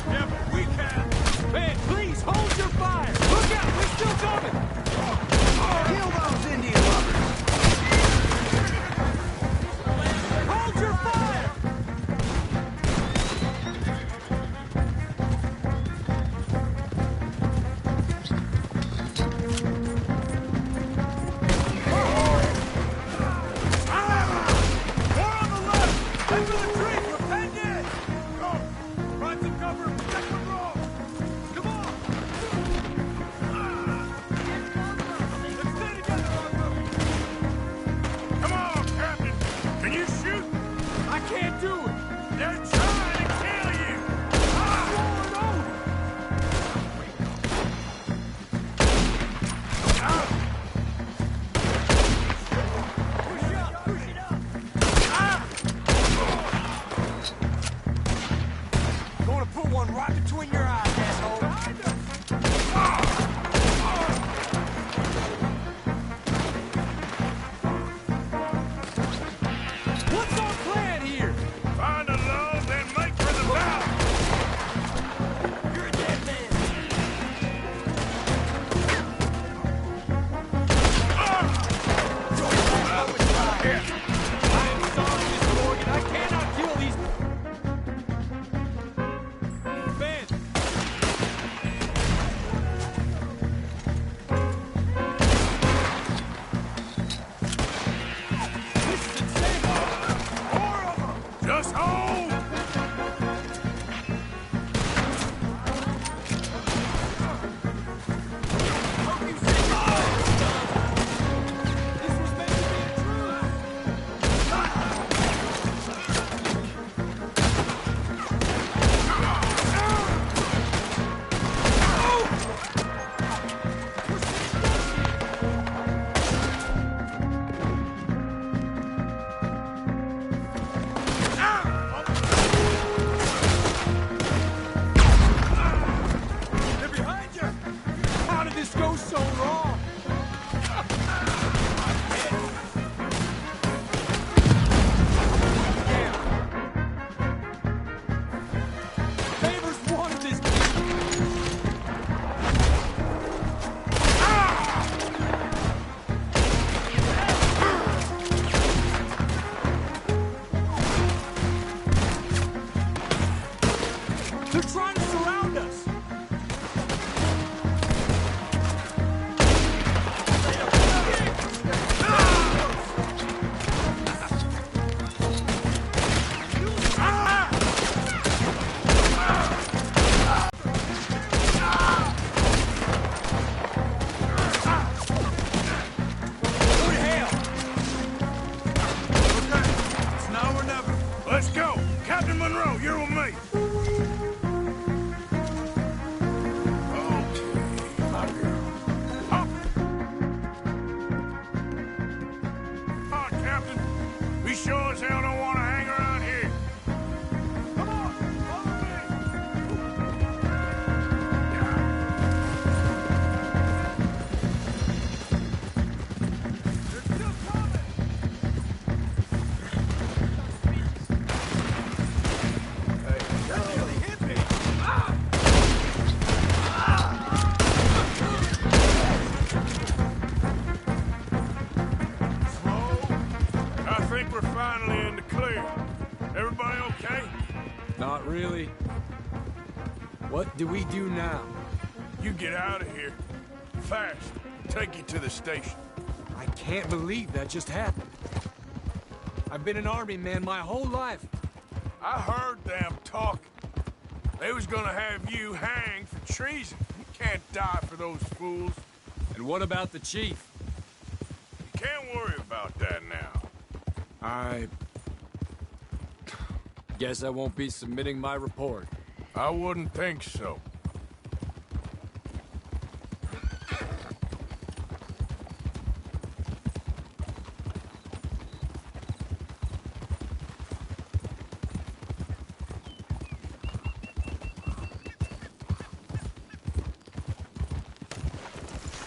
Speaker 3: Yeah,
Speaker 6: do now?
Speaker 2: You get out of here. Fast. Take you to the station.
Speaker 6: I can't believe that just happened. I've been an army man my whole life.
Speaker 2: I heard them talking. They was gonna have you hanged for treason. You can't die for those fools.
Speaker 6: And what about the chief?
Speaker 2: You can't worry about that now.
Speaker 6: I guess I won't be submitting my report.
Speaker 2: I wouldn't think so.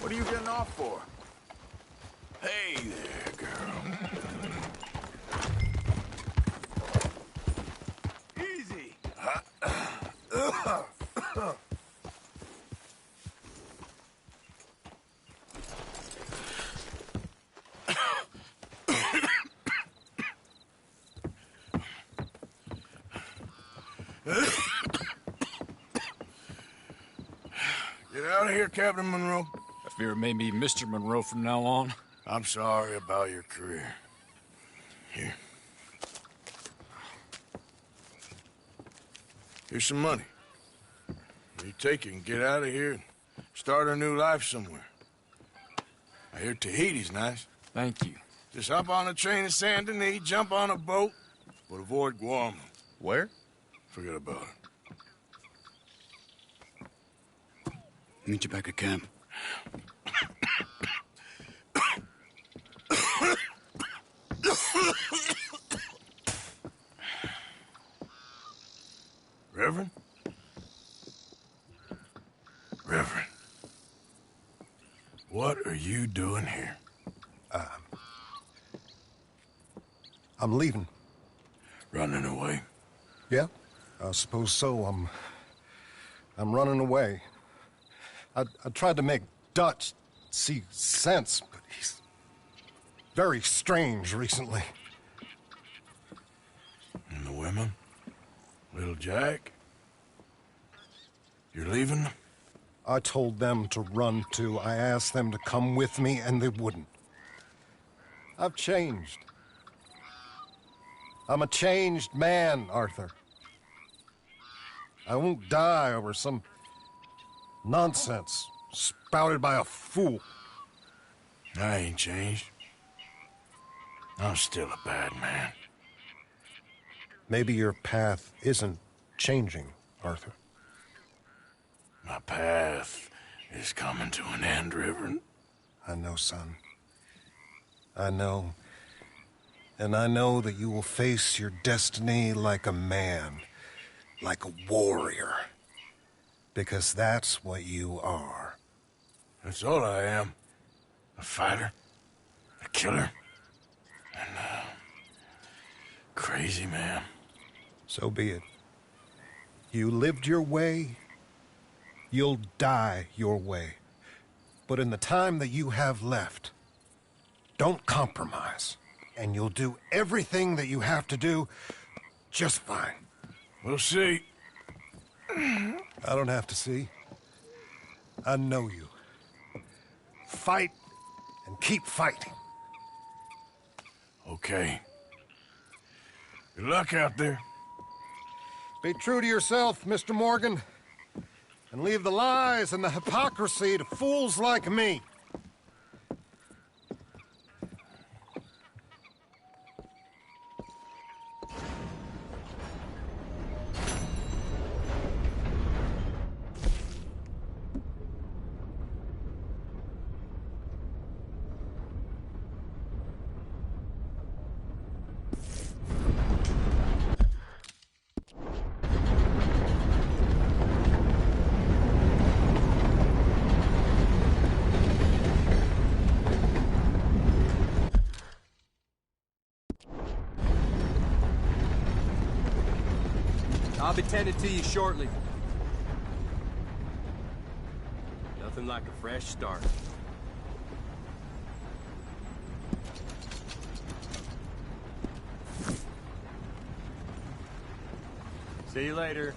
Speaker 2: What are you getting off for? Hey there, girl. Easy. Get out of here, Captain Monroe.
Speaker 6: I fear it may be Mr. Monroe from now on.
Speaker 2: I'm sorry about your career. Here. Here's some money. You take it and get out of here and start a new life somewhere. I hear Tahiti's nice.
Speaker 6: Thank you.
Speaker 2: Just hop on a train to Saint Denis, jump on a boat, but avoid Guam.
Speaker 21: Where?
Speaker 2: Forget about it.
Speaker 8: Meet you back at camp.
Speaker 2: Reverend? Reverend. What are you doing here?
Speaker 21: I'm leaving.
Speaker 2: Running away?
Speaker 21: Yeah, I suppose so. I'm running away. I tried to make Dutch see sense, but he's very strange recently.
Speaker 2: And the women? Little Jack? You're leaving them?
Speaker 21: I told them to run too. I asked them to come with me, and they wouldn't. I've changed. I'm a changed man, Arthur. I won't die over some nonsense spouted by a fool.
Speaker 2: I ain't changed. I'm still a bad man.
Speaker 21: Maybe your path isn't changing, Arthur.
Speaker 2: My path is coming to an end, Reverend.
Speaker 21: I know, son. I know. And I know that you will face your destiny like a man, like a warrior. Because that's what you are.
Speaker 2: That's all I am. A fighter, a killer, and a crazy man.
Speaker 21: So be it. You lived your way, you'll die your way. But in the time that you have left, don't compromise. And you'll do everything that you have to do just fine.
Speaker 2: We'll see.
Speaker 21: I don't have to see. I know you. Fight and keep fighting.
Speaker 2: Okay. Good luck out there.
Speaker 21: Be true to yourself, Mr. Morgan. And leave the lies and the hypocrisy to fools like me.
Speaker 12: I'll be tending to you shortly. Nothing like a fresh start. See you later.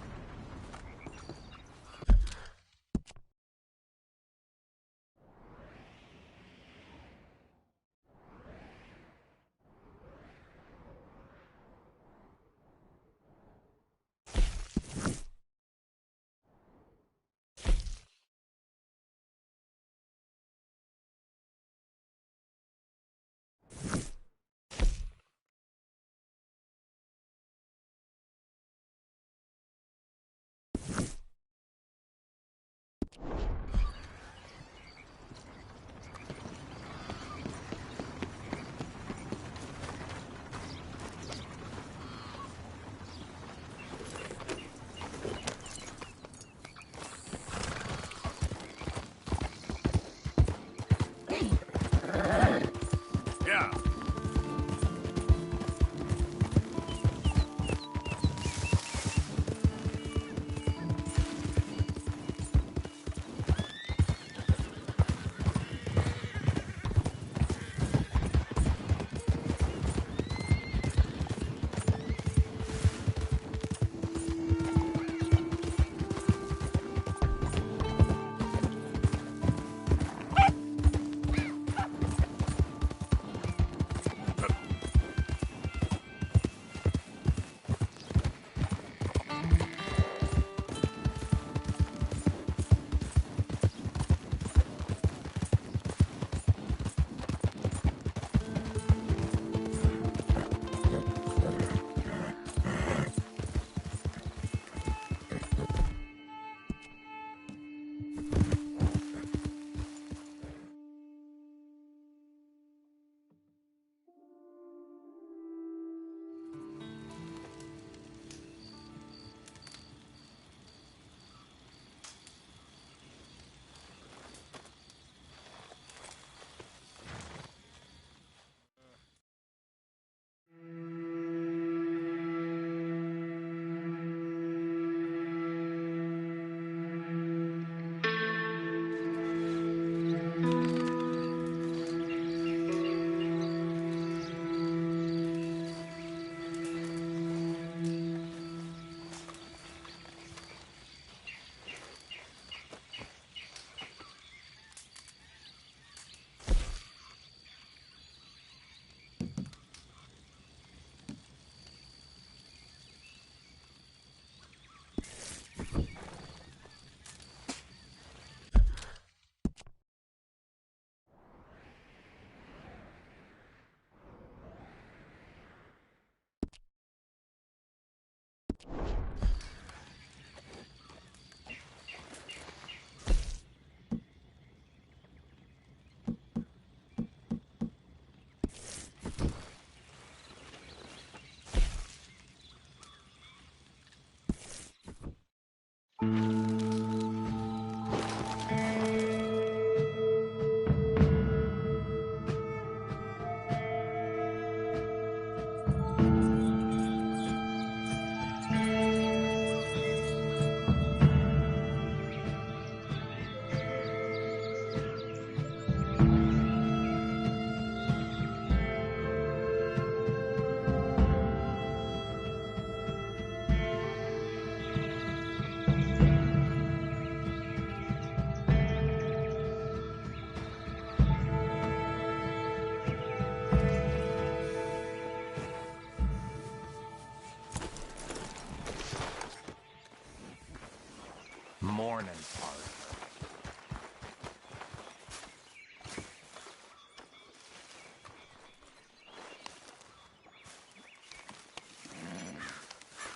Speaker 8: Morning, Arthur.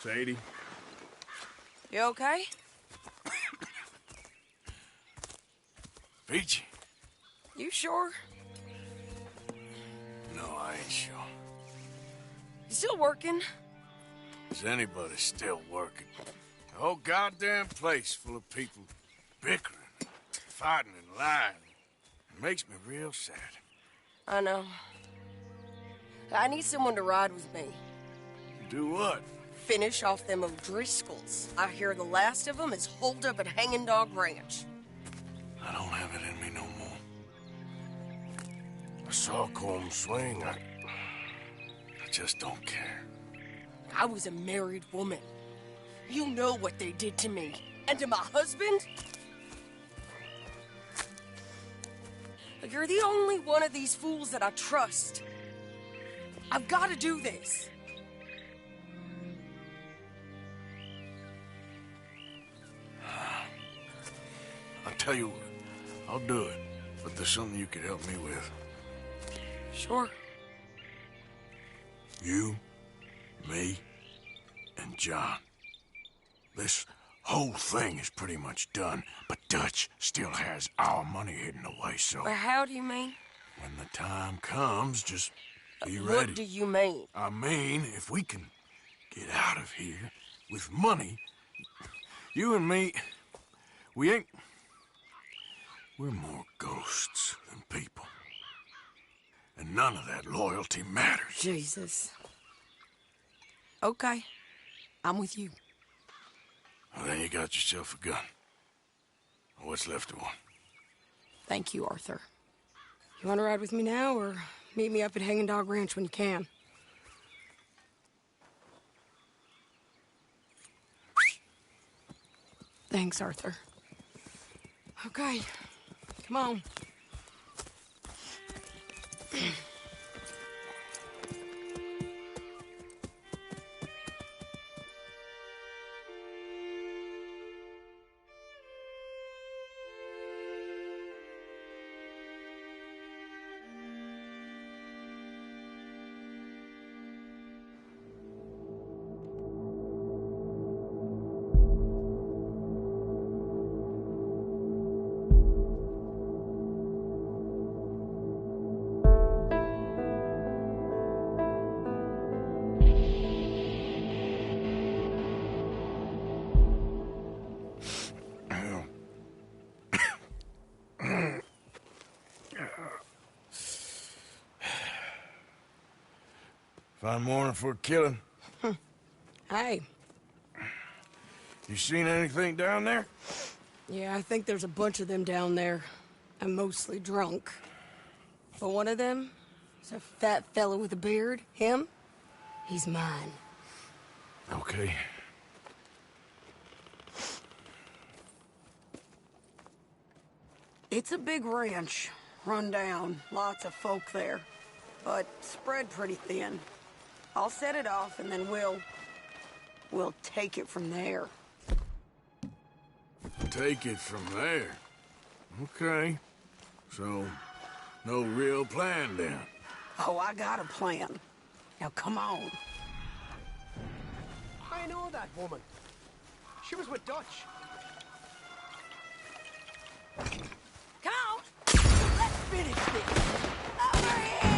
Speaker 2: Sadie?
Speaker 9: You okay?
Speaker 2: Peachy?
Speaker 9: You sure?
Speaker 2: No, I ain't sure.
Speaker 9: You still working?
Speaker 2: Is anybody still working? The whole goddamn place full of people bickering, fighting and lying. It makes me real sad.
Speaker 9: I know. I need someone to ride with me.
Speaker 2: Do what?
Speaker 9: Finish off them O'Driscolls. I hear the last of them is holed up at Hanging Dog Ranch.
Speaker 2: I don't have it in me no more. I saw Colm swing. I just don't care.
Speaker 9: I was a married woman. You know what they did to me. And to my husband? You're the only one of these fools that I trust. I've got to do this.
Speaker 2: I'll tell you what, I'll do it. But there's something you could help me with.
Speaker 9: Sure.
Speaker 2: You, me, and John. This whole thing is pretty much done, but Dutch still has our money hidden away, so...
Speaker 9: Well, how do you mean?
Speaker 2: When the time comes, just be ready.
Speaker 9: What do you mean?
Speaker 2: I mean, if we can get out of here with money, you and me, we ain't... We're more ghosts than people. And none of that loyalty matters.
Speaker 9: Jesus. Okay. I'm with you.
Speaker 2: Well, then you got yourself a gun. What's left of one.
Speaker 9: Thank you, Arthur. You want to ride with me now, or meet me up at Hanging Dog Ranch when you can? Thanks, Arthur. Okay. Come on.
Speaker 2: Fine morning for a killing.
Speaker 9: Hey.
Speaker 2: You seen anything down there?
Speaker 9: Yeah, I think there's a bunch of them down there. I'm mostly drunk. But one of them is a fat fella with a beard. Him? He's mine.
Speaker 2: Okay.
Speaker 15: It's a big ranch. Run down. Lots of folk there. But spread pretty thin. I'll set it off and then we'll take it from there.
Speaker 2: Take it from there. Okay. So, no real plan then?
Speaker 15: Oh, I got a plan. Now come on.
Speaker 8: I know that woman. She was with Dutch.
Speaker 15: Come on! Let's finish this! Over here!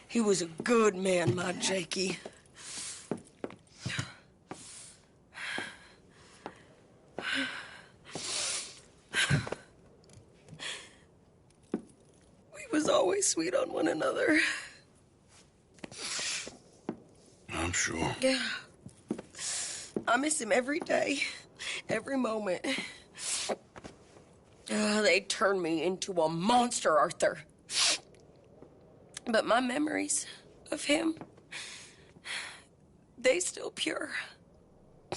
Speaker 9: He was a good man, my Jakey. We was always sweet on one another.
Speaker 2: I'm sure.
Speaker 9: Yeah. I miss him every day, every moment. They turned me into a monster, Arthur. But my memories of him, they still pure.
Speaker 2: I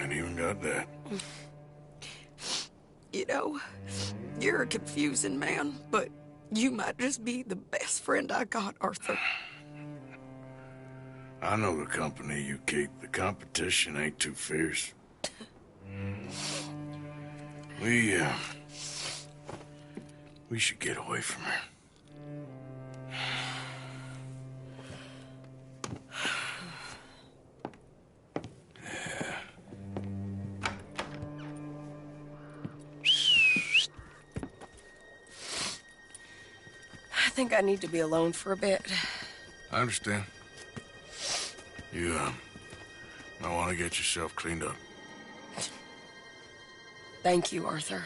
Speaker 2: ain't even got that.
Speaker 9: You know, you're a confusing man, but you might just be the best friend I got, Arthur.
Speaker 2: I know the company you keep. The competition ain't too fierce. We should get away from her.
Speaker 9: I think I need to be alone for a bit.
Speaker 2: I understand. You, might want to get yourself cleaned up.
Speaker 9: Thank you, Arthur.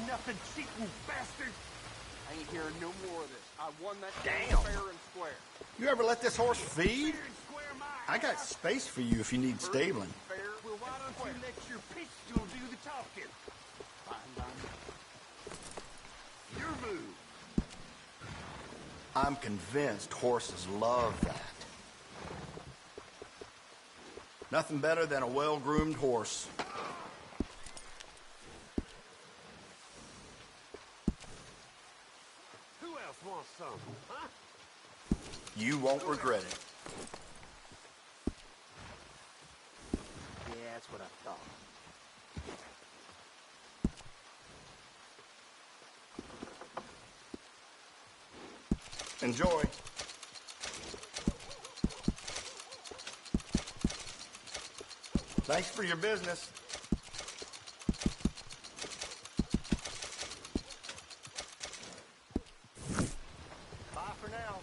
Speaker 8: nothing, cheap, you bastard! I ain't hearing no more of this. I won that
Speaker 10: Damn.
Speaker 8: fair and square.
Speaker 10: You ever let this horse feed? I got space for you if you need stabling.
Speaker 8: Fair, well, why don't you let your pitch stool do the talking? Fine. Your move.
Speaker 10: I'm convinced horses love that. Nothing better than a well-groomed horse.
Speaker 8: Who else wants some, huh?
Speaker 10: You won't regret it.
Speaker 8: Yeah, that's what I thought.
Speaker 10: Enjoy. Thanks for your business.
Speaker 8: Bye for now.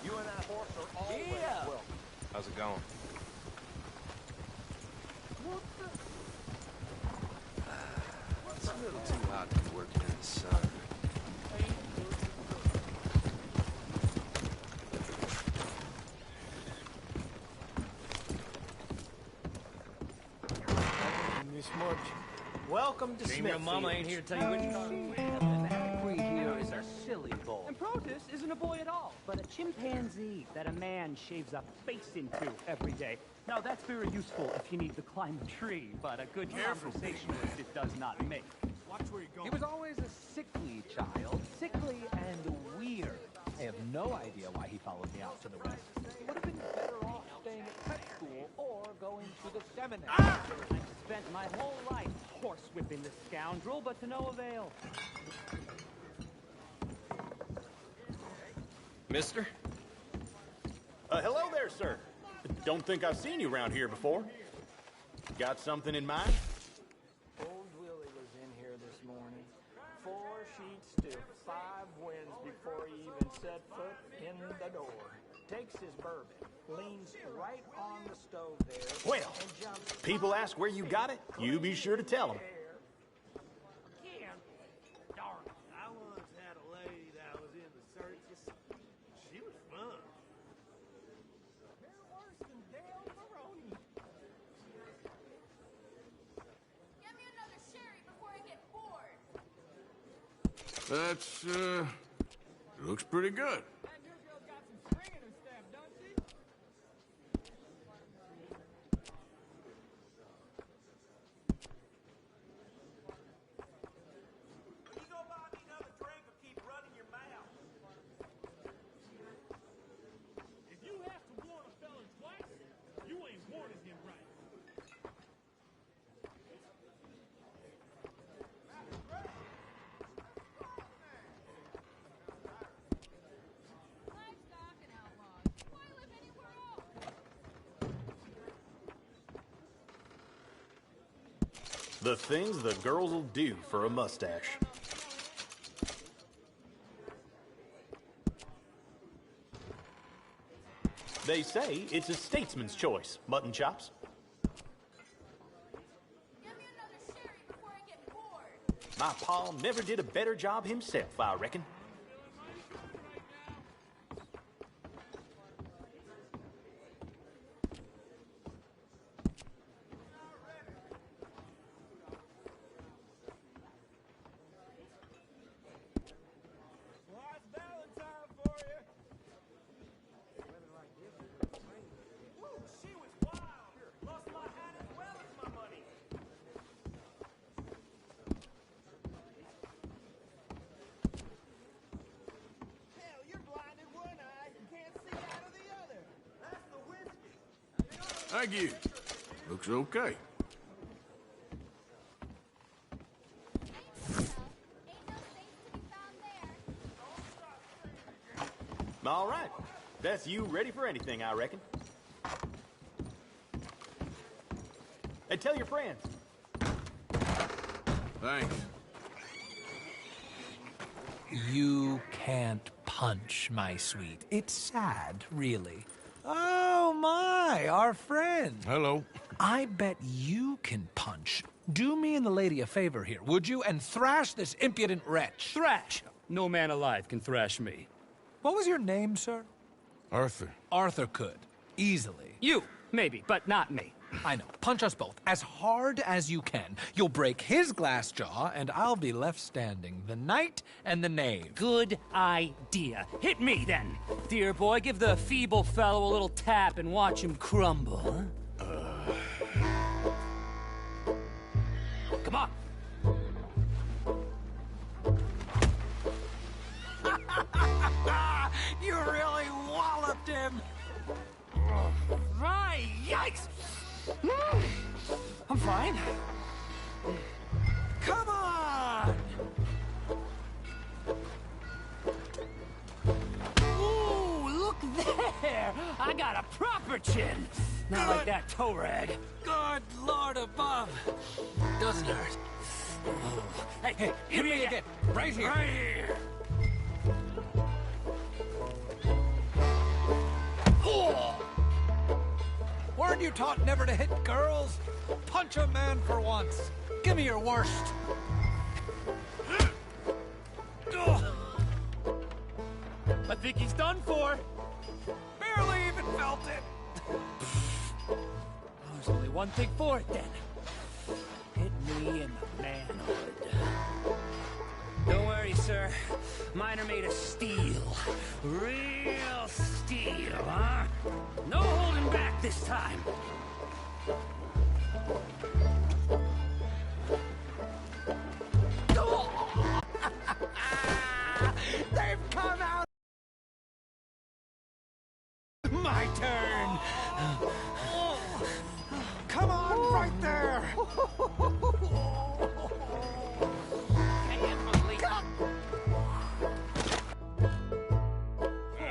Speaker 8: You and that horse are always welcome.
Speaker 12: How's it going? It's a little too hot to be working in the sun.
Speaker 8: Miss March, welcome to
Speaker 12: Shame
Speaker 8: Smithfield.
Speaker 12: your mama ain't here to tell you which dog.
Speaker 13: We here is a silly boy. And Protus isn't a boy at all, but a chimpanzee that a man shaves a face into every day. Now, that's very useful if you need to climb a tree, but a good conversationalist it does not make.
Speaker 4: Watch where you're going.
Speaker 13: He was always a sickly child, sickly and weird. I have no idea why he followed me out to the west. He would have been better off staying at prep school or going to the seminary. I spent my whole life horsewhipping this scoundrel, but to no avail.
Speaker 12: Mister?
Speaker 14: Hello there, sir. Don't think I've seen you around here before. Got something in mind?
Speaker 8: Old Willie was in here this morning. 4 sheets to 5 wins before he even set foot in the door. Takes his bourbon, leans right on the stove there,
Speaker 14: Well,
Speaker 8: and jumps.
Speaker 14: people ask where you got it, you be sure to tell them.
Speaker 8: Again, darn it. I once had a lady that was in the circus. She was fun. They're worse than Dale Maroney.
Speaker 24: Get me another sherry before I get bored.
Speaker 2: That's, looks pretty good.
Speaker 14: The things the girls will do for a mustache. They say it's a statesman's choice, mutton chops.
Speaker 24: Get me another sherry before I get bored.
Speaker 14: My pa never did a better job himself, I reckon.
Speaker 2: Thank you. Looks okay.
Speaker 14: All right. That's you ready for anything, I reckon. And tell your friends.
Speaker 2: Thanks.
Speaker 25: You can't punch, my sweet. It's sad, really. Oh, my, our friend.
Speaker 2: Hello.
Speaker 25: I bet you can punch. Do me and the lady a favor here, would you? And thrash this impudent wretch.
Speaker 11: Thrash? No man alive can thrash me.
Speaker 25: What was your name, sir?
Speaker 2: Arthur.
Speaker 25: Arthur could. Easily.
Speaker 11: You, maybe, but not me.
Speaker 25: I know. Punch us both. As hard as you can. You'll break his glass jaw, and I'll be left standing. The knight and the knave.
Speaker 11: Good idea. Hit me, then. Dear boy, give the feeble fellow a little tap and watch him crumble. Come on.
Speaker 25: You really walloped him.
Speaker 11: Right, yikes! I'm fine.
Speaker 25: Come on!
Speaker 11: Ooh, look there! I got a proper chin. Not like that toe rag.
Speaker 25: Good Lord above. Doesn't hurt.
Speaker 11: Oh. Hey, hit me again.
Speaker 25: Right here.
Speaker 11: Right here.
Speaker 25: Oh. Weren't you taught never to hit girls? Punch a man for once. Give me your worst.
Speaker 11: I think he's done for.
Speaker 25: Barely even felt it.
Speaker 11: There's only one thing for it, then. Hit me in the manhood. Don't worry, sir. Mine are made of steel. Real steel, huh? No holding back this time.
Speaker 25: They've come out. My turn. Come on, right there.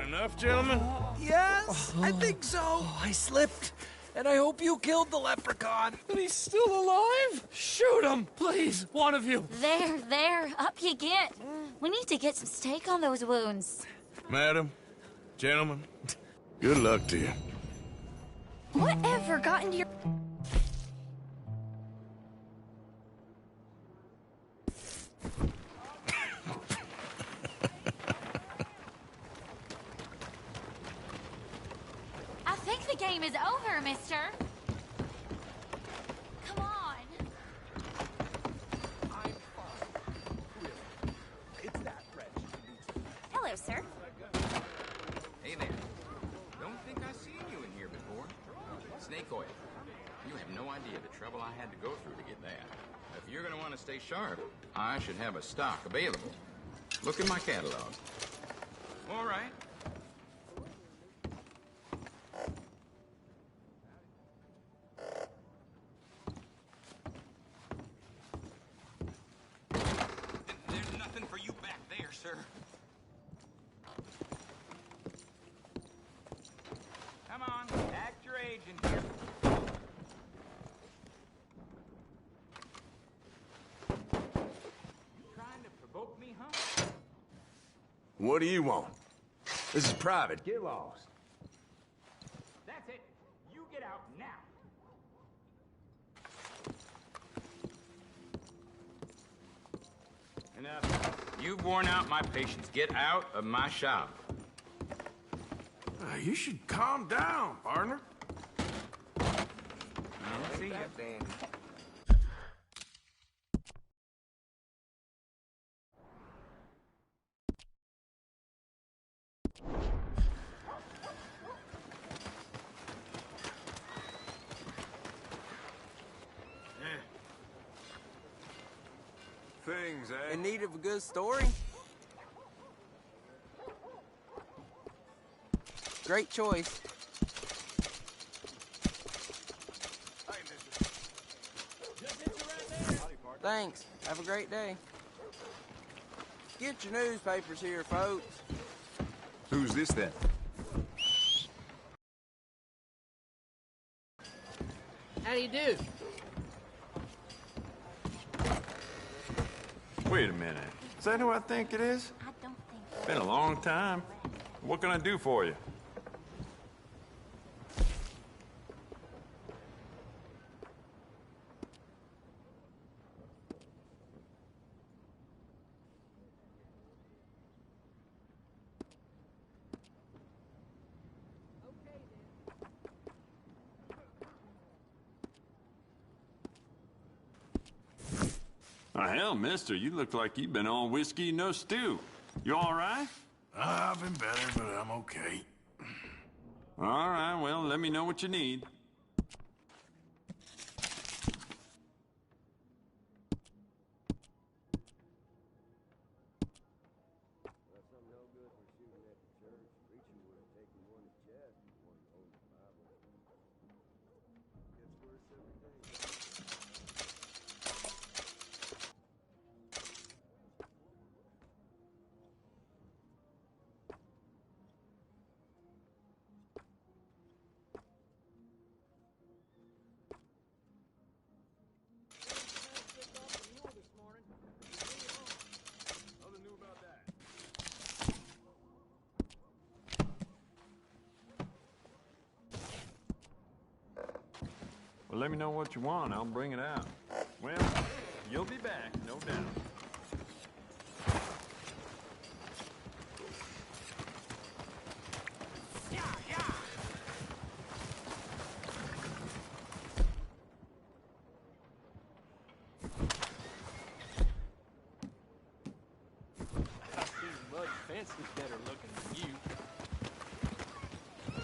Speaker 2: Enough, gentlemen?
Speaker 25: Yes, I think so. I slipped, and I hope you killed the leprechaun.
Speaker 11: And he's still alive? Shoot him, please, one of you.
Speaker 16: There, up you get. We need to get some steak on those wounds.
Speaker 2: Madam, gentlemen, good luck to you.
Speaker 16: Whatever got into your... I think the game is over, mister. Come on.
Speaker 13: It's that wretch.
Speaker 16: Hello, sir.
Speaker 17: Hey there. Don't think I've seen you in here before. Snake oil. You have no idea the trouble I had to go through to get that. If you're going to want to stay sharp, I should have a stock available. Look in my catalog. All right. There's nothing for you back there, sir. Come on, act your age in here. You trying to provoke me, huh?
Speaker 2: What do you want? This is private.
Speaker 17: Get lost. That's it. You get out now. Enough. You've worn out my patience. Get out of my shop.
Speaker 2: You should calm down, partner.
Speaker 17: I'll see you, Danny.
Speaker 2: Things, eh?
Speaker 18: In need of a good story? Great choice. Thanks. Have a great day. Get your newspapers here, folks.
Speaker 17: Who's this then?
Speaker 18: How do you do?
Speaker 17: Wait a minute. Is that who I think it is?
Speaker 16: I don't think
Speaker 17: It's been a long time. What can I do for you?
Speaker 1: Oh, hell, mister, you look like you've been on whiskey, no stew. You all right?
Speaker 2: I've been better, but I'm okay.
Speaker 1: All right, well, let me know what you need. Well, let me know what you want. I'll bring it out. Well, you'll be back, no doubt.
Speaker 11: I've seen mud fences better looking than you.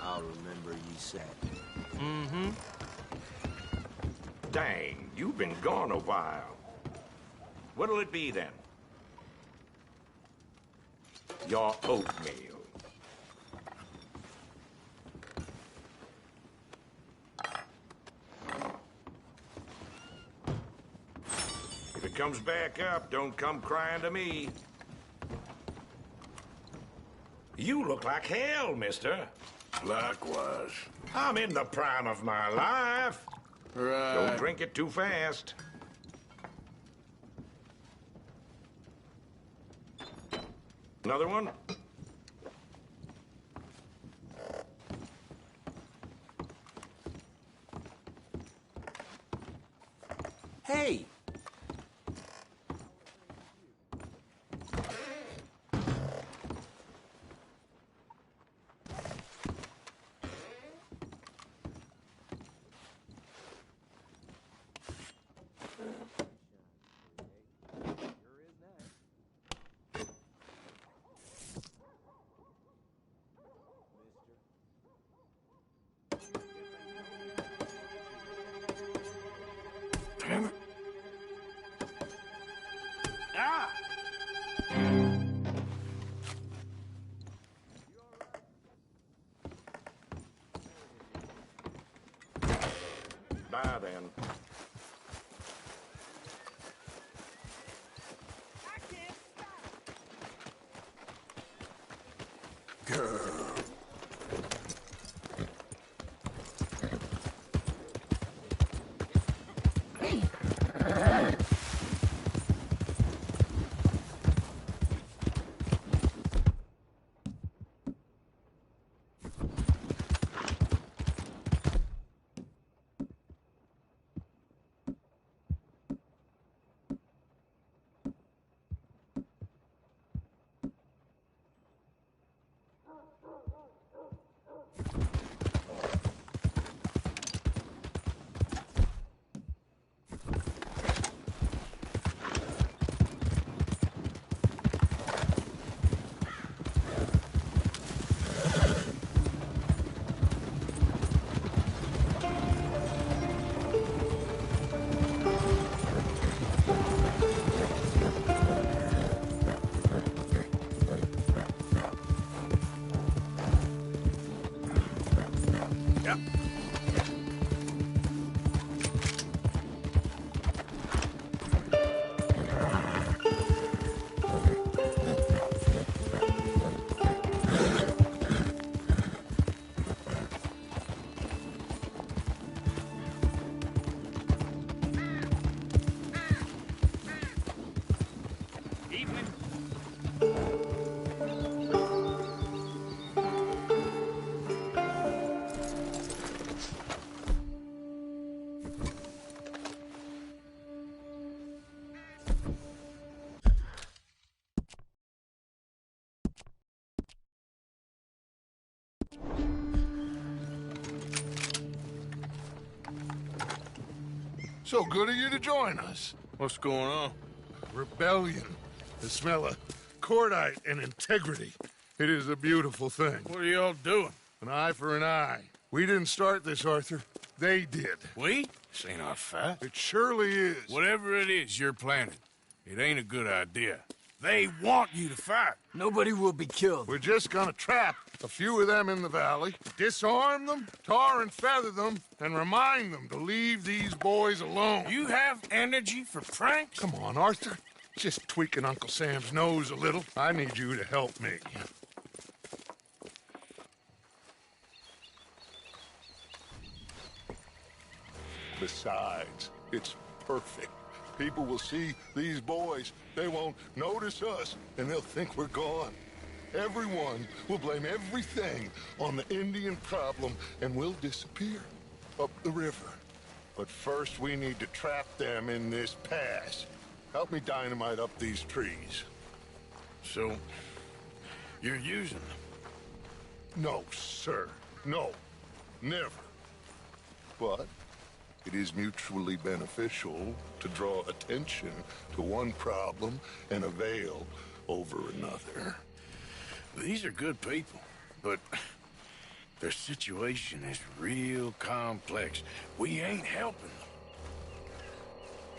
Speaker 12: I'll remember you said.
Speaker 19: Mm-hmm. Dang, you've been gone a while. What'll it be then? Your oatmeal. If it comes back up, don't come crying to me. You look like hell, mister.
Speaker 2: Likewise.
Speaker 19: I'm in the prime of my life.
Speaker 2: Right.
Speaker 19: Don't drink it too fast. Another one? Hey!
Speaker 2: Damn it.
Speaker 19: Ah! Bye then.
Speaker 2: Girl. So good of you to join us. What's going on? rebellion, the smell of cordite and integrity. It is a beautiful thing. What are y'all doing? An eye for an eye. We didn't start this, Arthur. They did.
Speaker 5: We? This ain't our fight.
Speaker 2: It surely is.
Speaker 5: Whatever it is you're planning, it ain't a good idea. They want you to fight.
Speaker 6: Nobody will be killed.
Speaker 2: We're just gonna trap a few of them in the valley, disarm them, tar and feather them, and remind them to leave these boys alone.
Speaker 5: You have energy for pranks?
Speaker 2: Come on, Arthur. Just tweaking Uncle Sam's nose a little. I need you to help me.
Speaker 7: Besides, it's perfect. People will see these boys. They won't notice us, and they'll think we're gone. Everyone will blame everything on the Indian problem, and we'll disappear up the river. But first, we need to trap them in this pass. Help me dynamite up these trees.
Speaker 5: So, you're using them?
Speaker 7: No, sir. No. Never. But it is mutually beneficial to draw attention to one problem and avail over another.
Speaker 5: These are good people, but their situation is real complex. We ain't helping them.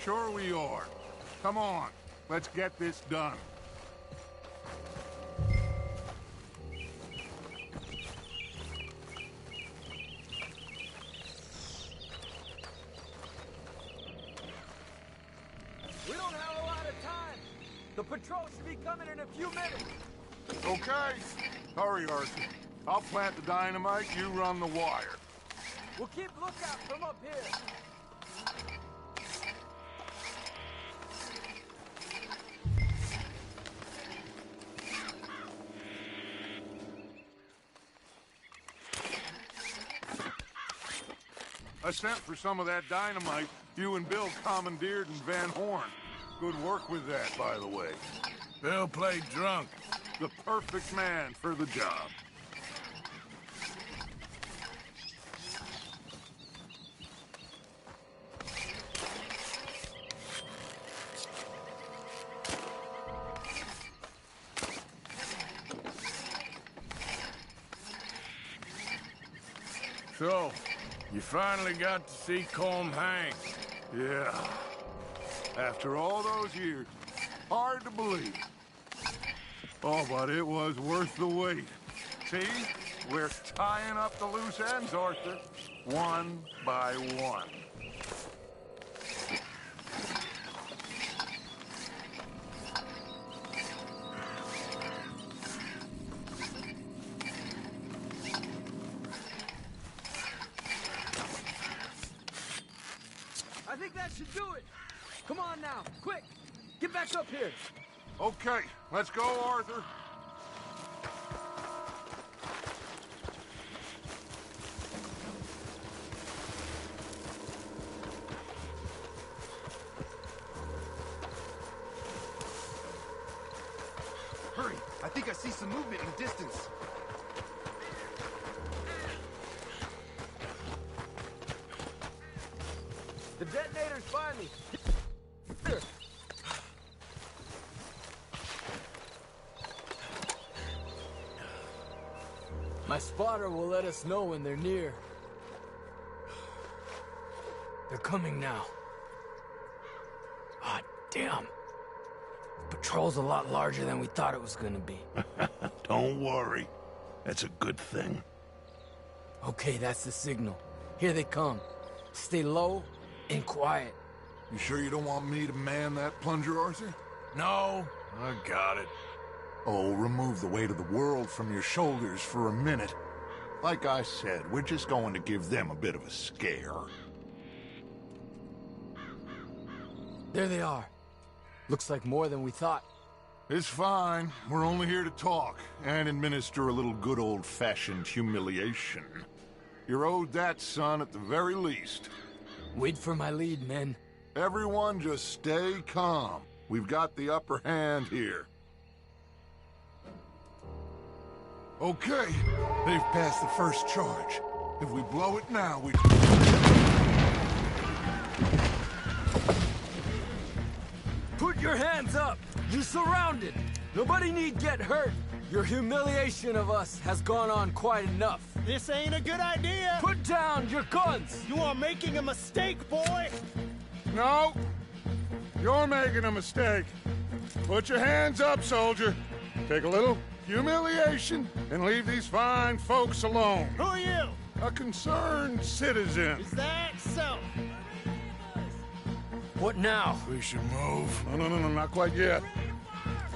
Speaker 2: Sure we are. Come on, let's get this done.
Speaker 8: We don't have a lot of time. The patrol should be coming in a few minutes.
Speaker 2: Okay. Hurry, Arthur. I'll plant the dynamite, you run the wire.
Speaker 8: We'll keep lookout from up here.
Speaker 2: I sent for some of that dynamite you and Bill commandeered in Van Horn. Good work with that, by the way.
Speaker 5: Bill played drunk.
Speaker 2: The perfect man for the job.
Speaker 5: So, you finally got to see Colm hang.
Speaker 2: Yeah. After all those years. Hard to believe. Oh, but it was worth the wait. See? We're tying up the loose ends, Arthur. One by one.
Speaker 8: I think that should do it. Come on now, quick. Get back up here.
Speaker 2: Okay, let's go, Arthur.
Speaker 12: Hurry! I think I see some movement in the distance.
Speaker 8: The detonator's by me. Here. My spotter will let us know when they're near. They're coming now. Ah, damn. Patrol's a lot larger than we thought it was gonna be.
Speaker 7: Don't worry. That's a good thing.
Speaker 8: Okay, that's the signal. Here they come. Stay low and quiet.
Speaker 2: You sure you don't want me to man that plunger, Arthur?
Speaker 5: No, I got it.
Speaker 7: Oh, remove the weight of the world from your shoulders for a minute. Like I said, we're just going to give them a bit of a scare.
Speaker 8: There they are. Looks like more than we thought.
Speaker 2: It's fine. We're only here to talk and administer a little good old-fashioned humiliation. You're owed that, son, at the very least.
Speaker 8: Wait for my lead, men.
Speaker 2: Everyone just stay calm. We've got the upper hand here. Okay, they've passed the first charge. If we blow it now, we...
Speaker 8: Put
Speaker 3: your hands up! You're surrounded! Nobody need get hurt! Your humiliation of us has gone on quite enough.
Speaker 10: This ain't a good idea!
Speaker 3: Put down your guns!
Speaker 10: You are making a mistake, boy!
Speaker 7: No! You're making a mistake. Put your hands up, soldier. Take a little humiliation and leave these fine folks alone.
Speaker 10: Who are you?
Speaker 7: A concerned citizen.
Speaker 10: Is that so?
Speaker 3: What now?
Speaker 2: We should move.
Speaker 7: No, not quite yet.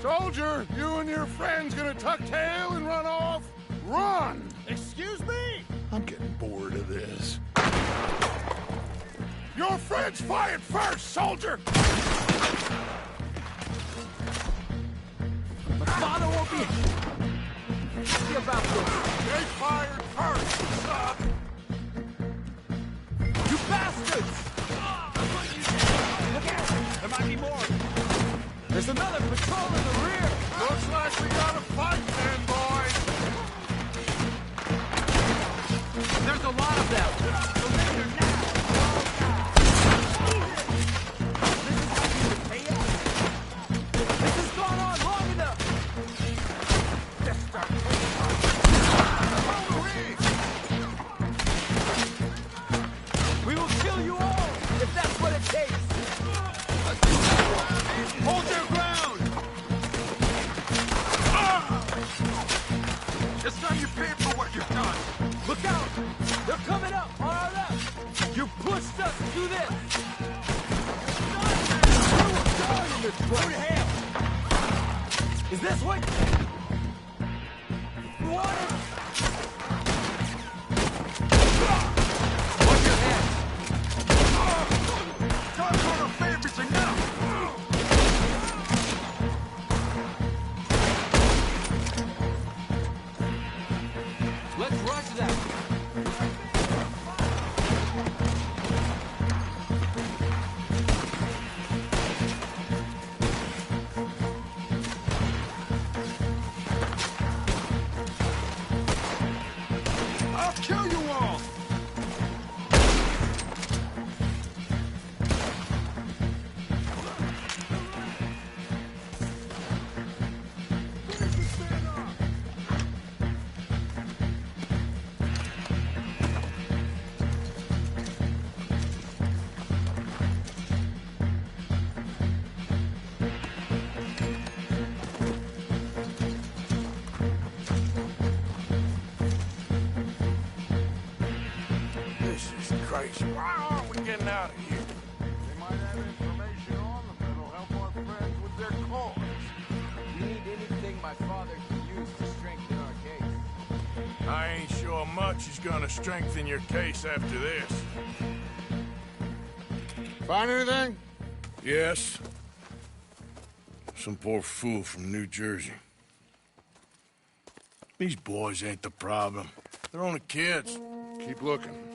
Speaker 7: Soldier, you and your friends gonna tuck tail and run off? Run!
Speaker 10: Excuse me?
Speaker 7: I'm getting bored of this. Your friends fired first, soldier!
Speaker 3: My father won't be happy about this.
Speaker 7: They fired first, son!
Speaker 3: You bastards!
Speaker 10: Look out! There might be more.
Speaker 3: There's another patrol in the rear!
Speaker 7: Looks like we got a fight then, boys!
Speaker 3: There's a lot of them! Surrender now! This has gone on long enough! We will kill you all, if that's what it takes! Hold your ground! This time you pay for what you've done! Look out! They're coming up on our left! You pushed us to this! You were born in this place! Who the hell? Is this what you wanted? Watch your head! Don't go to favors enough! Let's rush that!
Speaker 7: I'll kill you all!
Speaker 2: This is crazy. Why aren't we getting out of here?
Speaker 7: They might have information on them that'll help our friends with their cause.
Speaker 3: We need anything my father can use to strengthen our case.
Speaker 2: I ain't sure much is gonna strengthen your case after this.
Speaker 7: Find anything?
Speaker 2: Yes. Some poor fool from New Jersey. These boys ain't the problem. They're only kids.
Speaker 7: Keep looking.